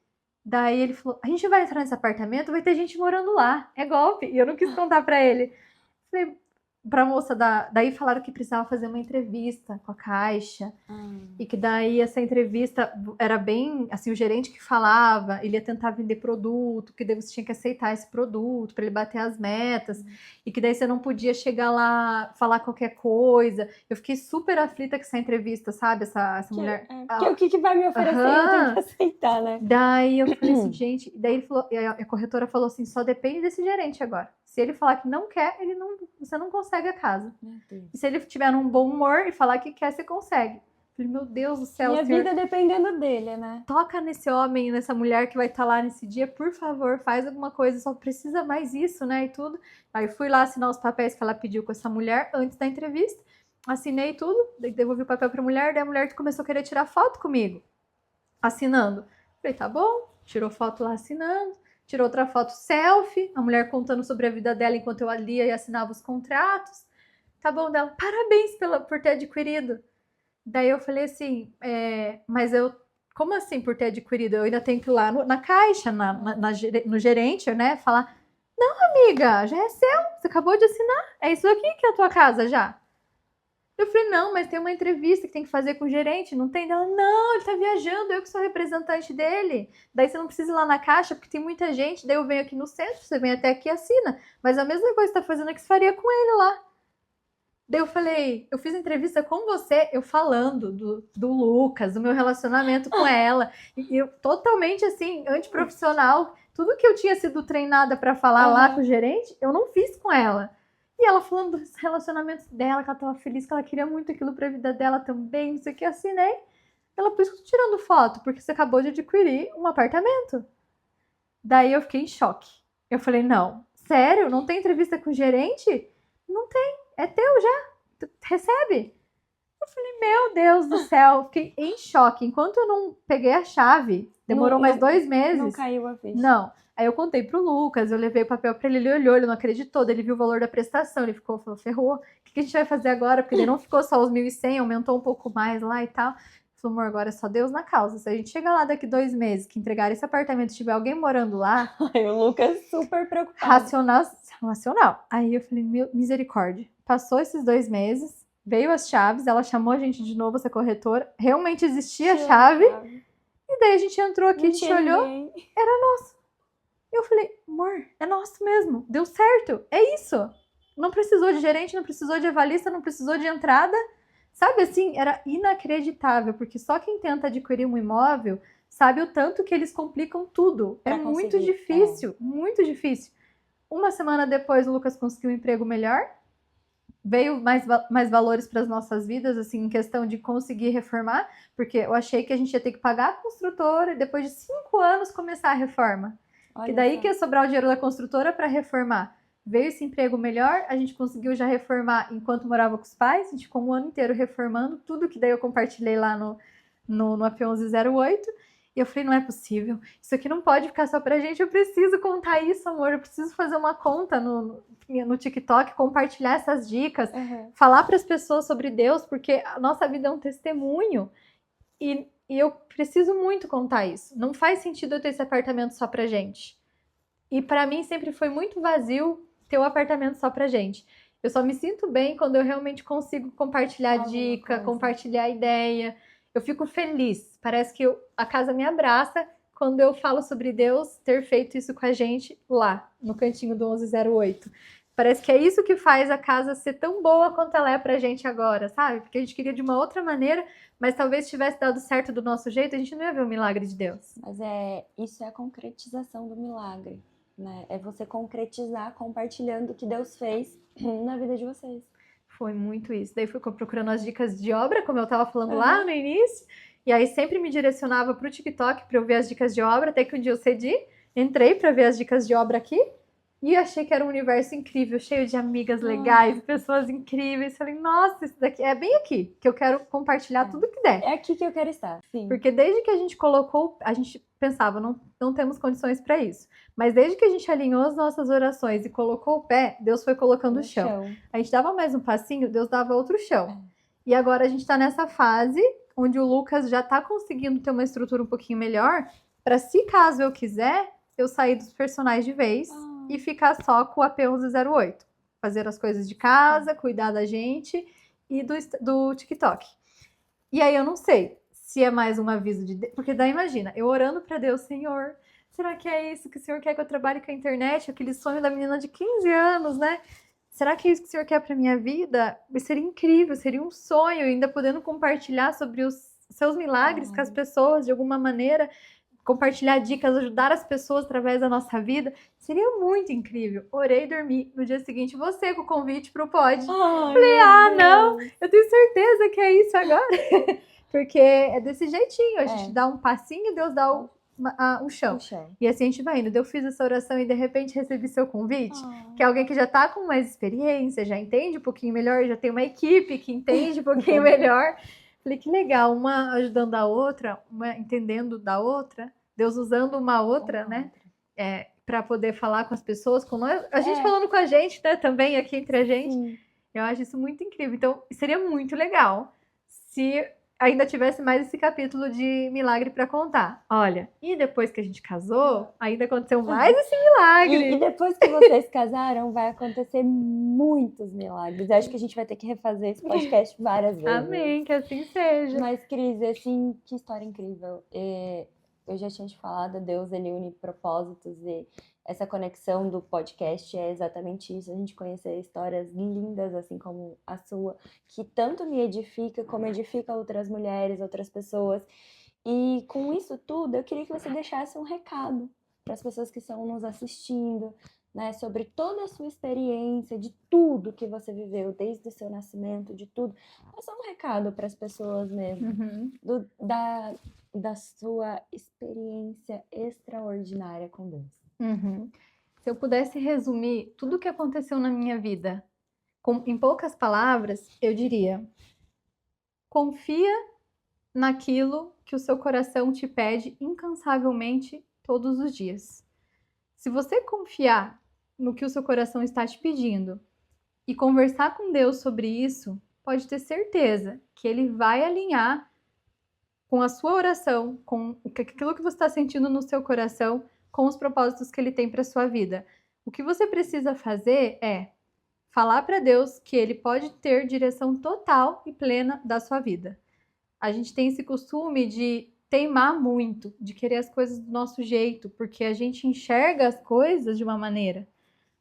Daí ele falou, a gente vai entrar nesse apartamento, vai ter gente morando lá. É golpe. E eu não quis contar pra ele. Falei, pra moça, daí falaram que precisava fazer uma entrevista com a Caixa. E que daí essa entrevista era bem, assim, o gerente que falava, ele ia tentar vender produto, que daí você tinha que aceitar esse produto para ele bater as metas, e que daí você não podia chegar lá, falar qualquer coisa. Eu fiquei super aflita com essa entrevista, sabe? Essa mulher... o que vai me oferecer? Eu tenho que aceitar, né? Daí eu falei assim, gente... Daí ele falou, a corretora falou assim, só depende desse gerente agora. Se ele falar que não quer, você não consegue a casa. E se ele tiver num bom humor e falar que quer, você consegue. Falei, meu Deus do céu. Minha vida dependendo dele, né? Toca nesse homem, nessa mulher que vai estar lá nesse dia, por favor, faz alguma coisa, só precisa mais isso, né, e tudo. Aí fui lá assinar os papéis que ela pediu com essa mulher antes da entrevista, assinei tudo, devolvi o papel pra mulher, daí a mulher começou a querer tirar foto comigo, assinando. Falei, tá bom, tirou foto lá assinando, tirou outra foto selfie, a mulher contando sobre a vida dela enquanto eu lia e assinava os contratos. Tá bom, dela, parabéns por ter adquirido. Daí eu falei assim, mas eu, como assim por ter adquirido? Eu ainda tenho que ir lá na Caixa, no gerente, né, falar, não, amiga, já é seu, você acabou de assinar, é isso aqui que é a tua casa já. Eu falei, não, mas tem uma entrevista que tem que fazer com o gerente, não tem? Ela, não, ele tá viajando, eu que sou representante dele. Daí você não precisa ir lá na Caixa, porque tem muita gente, daí eu venho aqui no centro, você vem até aqui e assina. Mas a mesma coisa que você tá fazendo é que você faria com ele lá. Daí eu falei, eu fiz entrevista com você, eu falando do Lucas, do meu relacionamento com ela, e eu totalmente assim, antiprofissional. Tudo que eu tinha sido treinada pra falar lá com o gerente, eu não fiz com ela. E ela falando dos relacionamentos dela, que ela tava feliz, que ela queria muito aquilo pra vida dela também, não sei o que, assinei. Ela, por isso que eu tô tirando foto, porque você acabou de adquirir um apartamento. Daí eu fiquei em choque. Eu falei, não, sério? Não tem entrevista com o gerente? Não tem, é teu já, recebe. Eu falei, meu Deus do céu, fiquei em choque. Enquanto eu não peguei a chave, demorou mais 2 meses. Não caiu a ficha. Não. Aí eu contei pro Lucas, eu levei o papel pra ele, ele olhou, ele não acreditou, daí ele viu o valor da prestação, ele falou, ferrou, o que a gente vai fazer agora? Porque ele não ficou só os 1.100, aumentou um pouco mais lá e tal. Ele falou, amor, agora é só Deus na causa. Se a gente chegar lá daqui 2 meses, que entregar esse apartamento e tiver alguém morando lá... Aí o Lucas super preocupado. Racional. Aí eu falei, misericórdia. Passou esses 2 meses, veio as chaves, ela chamou a gente de novo, essa corretora, realmente existia a chave, e daí a gente entrou aqui, a gente olhou, era nosso. Eu falei, amor, é nosso mesmo, deu certo, é isso. Não precisou de gerente, não precisou de avalista, não precisou de entrada. Sabe assim, era inacreditável, porque só quem tenta adquirir um imóvel sabe o tanto que eles complicam tudo. É muito difícil, muito difícil. Uma semana depois o Lucas conseguiu um emprego melhor, veio mais valores para as nossas vidas, assim, em questão de conseguir reformar, porque eu achei que a gente ia ter que pagar a construtora e depois de 5 anos começar a reforma. Que daí que ia sobrar o dinheiro da construtora para reformar. Veio esse emprego melhor, a gente conseguiu já reformar enquanto morava com os pais, a gente ficou um ano inteiro reformando tudo que daí eu compartilhei lá no AP1108. E eu falei, não é possível, isso aqui não pode ficar só pra gente, eu preciso contar isso, amor, eu preciso fazer uma conta no TikTok, compartilhar essas dicas, falar para as pessoas sobre Deus, porque a nossa vida é um testemunho. E eu preciso muito contar isso. Não faz sentido eu ter esse apartamento só pra gente. E pra mim sempre foi muito vazio ter um apartamento só pra gente. Eu só me sinto bem quando eu realmente consigo compartilhar dica, compartilhar ideia. Eu fico feliz. Parece que a casa me abraça quando eu falo sobre Deus ter feito isso com a gente lá, no cantinho do 1108. Parece que é isso que faz a casa ser tão boa quanto ela é pra gente agora, sabe? Porque a gente queria de uma outra maneira, mas talvez tivesse dado certo do nosso jeito, a gente não ia ver o milagre de Deus. Mas isso é a concretização do milagre, né? É você concretizar compartilhando o que Deus fez na vida de vocês. Foi muito isso. Daí fui procurando as dicas de obra, como eu tava falando lá no início, e aí sempre me direcionava pro TikTok pra eu ver as dicas de obra, até que um dia eu cedi, entrei pra ver as dicas de obra aqui, e achei que era um universo incrível, cheio de amigas legais, pessoas incríveis. Falei, nossa, isso daqui é bem aqui, que eu quero compartilhar tudo que der. É aqui que eu quero estar, sim. Porque desde que a gente colocou, a gente pensava, não temos condições para isso. Mas desde que a gente alinhou as nossas orações e colocou o pé, Deus foi colocando o chão. A gente dava mais um passinho, Deus dava outro chão. E agora a gente está nessa fase onde o Lucas já está conseguindo ter uma estrutura um pouquinho melhor, para se caso eu quiser, eu sair dos personagens de vez e ficar só com o AP1108. Fazer as coisas de casa, cuidar da gente e do TikTok. E aí eu não sei se é mais um aviso de Deus, porque daí imagina, eu orando para Deus, Senhor, será que é isso que o Senhor quer que eu trabalhe com a internet? Aquele sonho da menina de 15 anos, né? Será que é isso que o Senhor quer para minha vida? Seria incrível, seria um sonho, ainda podendo compartilhar sobre os seus milagres com as pessoas de alguma maneira, compartilhar dicas, ajudar as pessoas através da nossa vida. Seria muito incrível. Orei e dormi. No dia seguinte, você com o convite pro Pod. Falei, não, eu tenho certeza que é isso agora. Porque é desse jeitinho. A gente dá um passinho e Deus dá um chão. E assim a gente vai indo. Eu fiz essa oração e de repente recebi seu convite. Que é alguém que já tá com mais experiência, já entende um pouquinho melhor, já tem uma equipe que entende um pouquinho melhor. Falei, que legal, uma ajudando a outra, uma entendendo da outra, Deus usando uma outra, né? Para poder falar com as pessoas, com nós, a gente falando com a gente, né? Também aqui entre a gente. Sim. Eu acho isso muito incrível. Então, seria muito legal se ainda tivesse mais esse capítulo de milagre para contar. Olha, e depois que a gente casou, ainda aconteceu mais esse milagre. E depois que vocês casaram, vai acontecer muitos milagres. Eu acho que a gente vai ter que refazer esse podcast várias vezes. Amém, que assim seja. Mas, Cris, assim, que história incrível. Eu já tinha te falado, Deus, ele une propósitos e essa conexão do podcast é exatamente isso, a gente conhecer histórias lindas, assim como a sua, que tanto me edifica, como edifica outras mulheres, outras pessoas. E com isso tudo, eu queria que você deixasse um recado para as pessoas que estão nos assistindo, né, sobre toda a sua experiência, de tudo que você viveu, desde o seu nascimento, de tudo. É só um recado para as pessoas mesmo, da sua experiência extraordinária com Deus. Se eu pudesse resumir tudo o que aconteceu na minha vida em poucas palavras, eu diria: confia naquilo que o seu coração te pede incansavelmente todos os dias. Se você confiar no que o seu coração está te pedindo e conversar com Deus sobre isso, pode ter certeza que Ele vai alinhar com a sua oração, com aquilo que você está sentindo no seu coração, com os propósitos que Ele tem para sua vida. O que você precisa fazer é falar para Deus que Ele pode ter direção total e plena da sua vida. A gente tem esse costume de teimar muito, de querer as coisas do nosso jeito, porque a gente enxerga as coisas de uma maneira.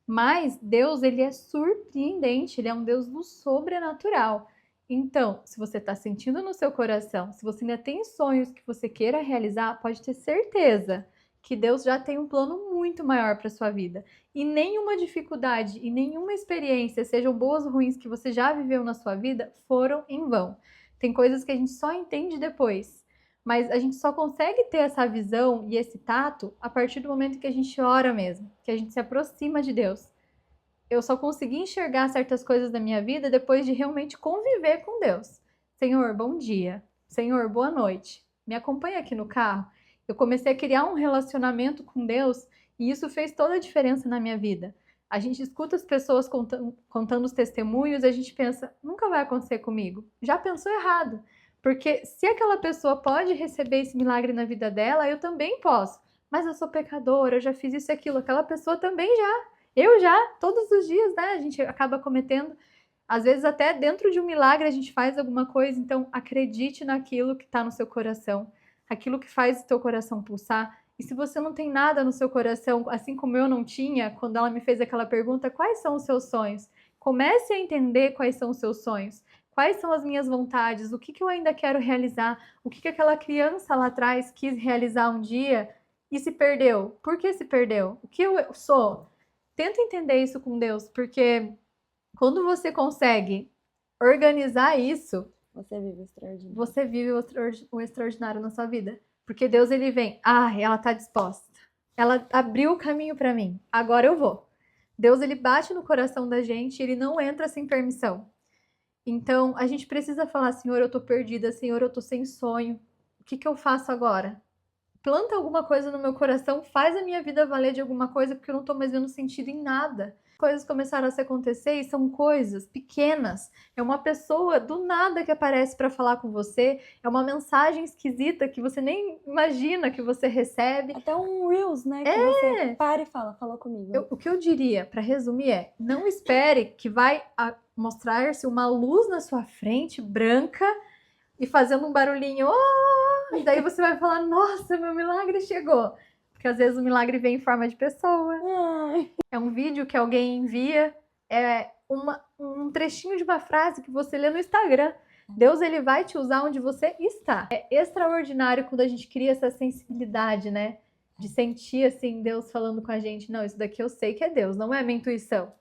Mas Deus, ele é surpreendente, ele é um Deus do sobrenatural. Então, se você está sentindo no seu coração, se você ainda tem sonhos que você queira realizar, pode ter certeza que Deus já tem um plano muito maior para sua vida. E nenhuma dificuldade e nenhuma experiência, sejam boas ou ruins, que você já viveu na sua vida, foram em vão. Tem coisas que a gente só entende depois. Mas a gente só consegue ter essa visão e esse tato a partir do momento que a gente ora mesmo, que a gente se aproxima de Deus. Eu só consegui enxergar certas coisas da minha vida depois de realmente conviver com Deus. Senhor, bom dia. Senhor, boa noite. Me acompanha aqui no carro. Eu comecei a criar um relacionamento com Deus e isso fez toda a diferença na minha vida. A gente escuta as pessoas contando os testemunhos e a gente pensa, nunca vai acontecer comigo. Já pensou errado. Porque se aquela pessoa pode receber esse milagre na vida dela, eu também posso. Mas eu sou pecadora, eu já fiz isso e aquilo. Aquela pessoa também já. Eu já, todos os dias, né? A gente acaba cometendo. Às vezes até dentro de um milagre a gente faz alguma coisa. Então acredite naquilo que está no seu coração. Aquilo que faz o teu coração pulsar. E se você não tem nada no seu coração, assim como eu não tinha, quando ela me fez aquela pergunta, quais são os seus sonhos? Comece a entender quais são os seus sonhos. Quais são as minhas vontades? O que eu ainda quero realizar? O que aquela criança lá atrás quis realizar um dia e se perdeu? Por que se perdeu? O que eu sou? Tenta entender isso com Deus, porque quando você consegue organizar isso, você vive o extraordinário na sua vida. Porque Deus, ele vem, ela tá disposta. Ela abriu o caminho para mim, agora eu vou. Deus, ele bate no coração da gente, ele não entra sem permissão. Então, a gente precisa falar, Senhor, eu tô perdida, Senhor, eu tô sem sonho. O que eu faço agora? Planta alguma coisa no meu coração, faz a minha vida valer de alguma coisa, porque eu não tô mais vendo sentido em nada. Coisas começaram a se acontecer e são coisas pequenas. É uma pessoa do nada que aparece para falar com você, é uma mensagem esquisita que você nem imagina que você recebe. Até um Reels, né? Que você para e falou comigo. O que eu diria, para resumir, não espere que vai mostrar-se uma luz na sua frente, branca, e fazendo um barulhinho, e daí você vai falar, nossa, meu milagre chegou. Porque às vezes o milagre vem em forma de pessoa. É um vídeo que alguém envia, é um trechinho de uma frase que você lê no Instagram. Deus, ele vai te usar onde você está. É extraordinário quando a gente cria essa sensibilidade, né? De sentir, assim, Deus falando com a gente. Não, isso daqui eu sei que é Deus, não é minha intuição.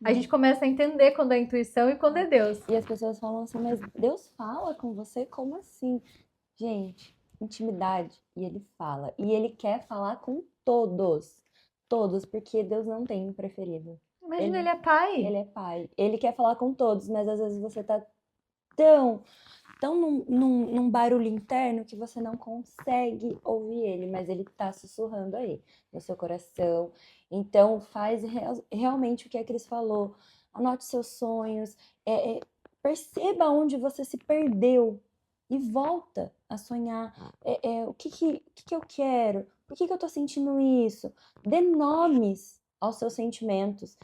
A gente começa a entender quando é intuição e quando é Deus. E as pessoas falam assim, mas Deus fala com você? Como assim? Gente, intimidade. E ele fala. E ele quer falar com todos. Todos, porque Deus não tem um preferido. Imagina, ele é pai. Ele é pai. Ele quer falar com todos, mas às vezes você tá tão num barulho interno que você não consegue ouvir ele, mas ele tá sussurrando aí no seu coração. Então faz realmente o que a Cris falou. Anote seus sonhos, perceba onde você se perdeu e volta a sonhar. O que eu quero? Por que eu tô sentindo isso? Dê nomes aos seus sentimentos.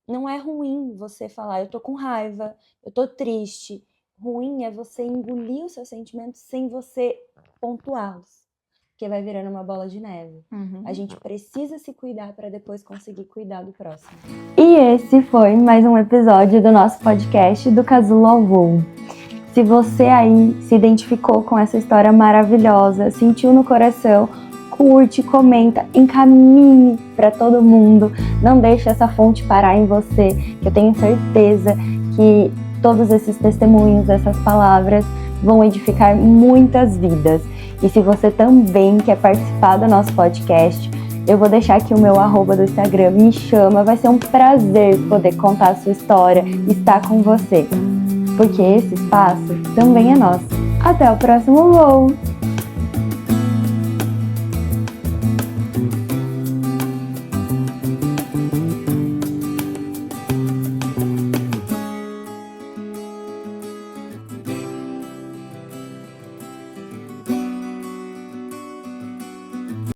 Não é ruim você falar, eu tô com raiva, eu tô triste. Ruim é você engolir os seus sentimentos sem você pontuá-los, porque vai virando uma bola de neve. A gente precisa se cuidar para depois conseguir cuidar do próximo. E esse foi mais um episódio do nosso podcast do Casulo ao Voo. Se você aí se identificou com essa história maravilhosa, sentiu no coração, curte, comenta, encaminhe para todo mundo. Não deixe essa fonte parar em você, que eu tenho certeza que todos esses testemunhos, essas palavras vão edificar muitas vidas. E se você também quer participar do nosso podcast, eu vou deixar aqui o meu @ do Instagram, me chama, vai ser um prazer poder contar a sua história e estar com você. Porque esse espaço também é nosso. Até o próximo voo!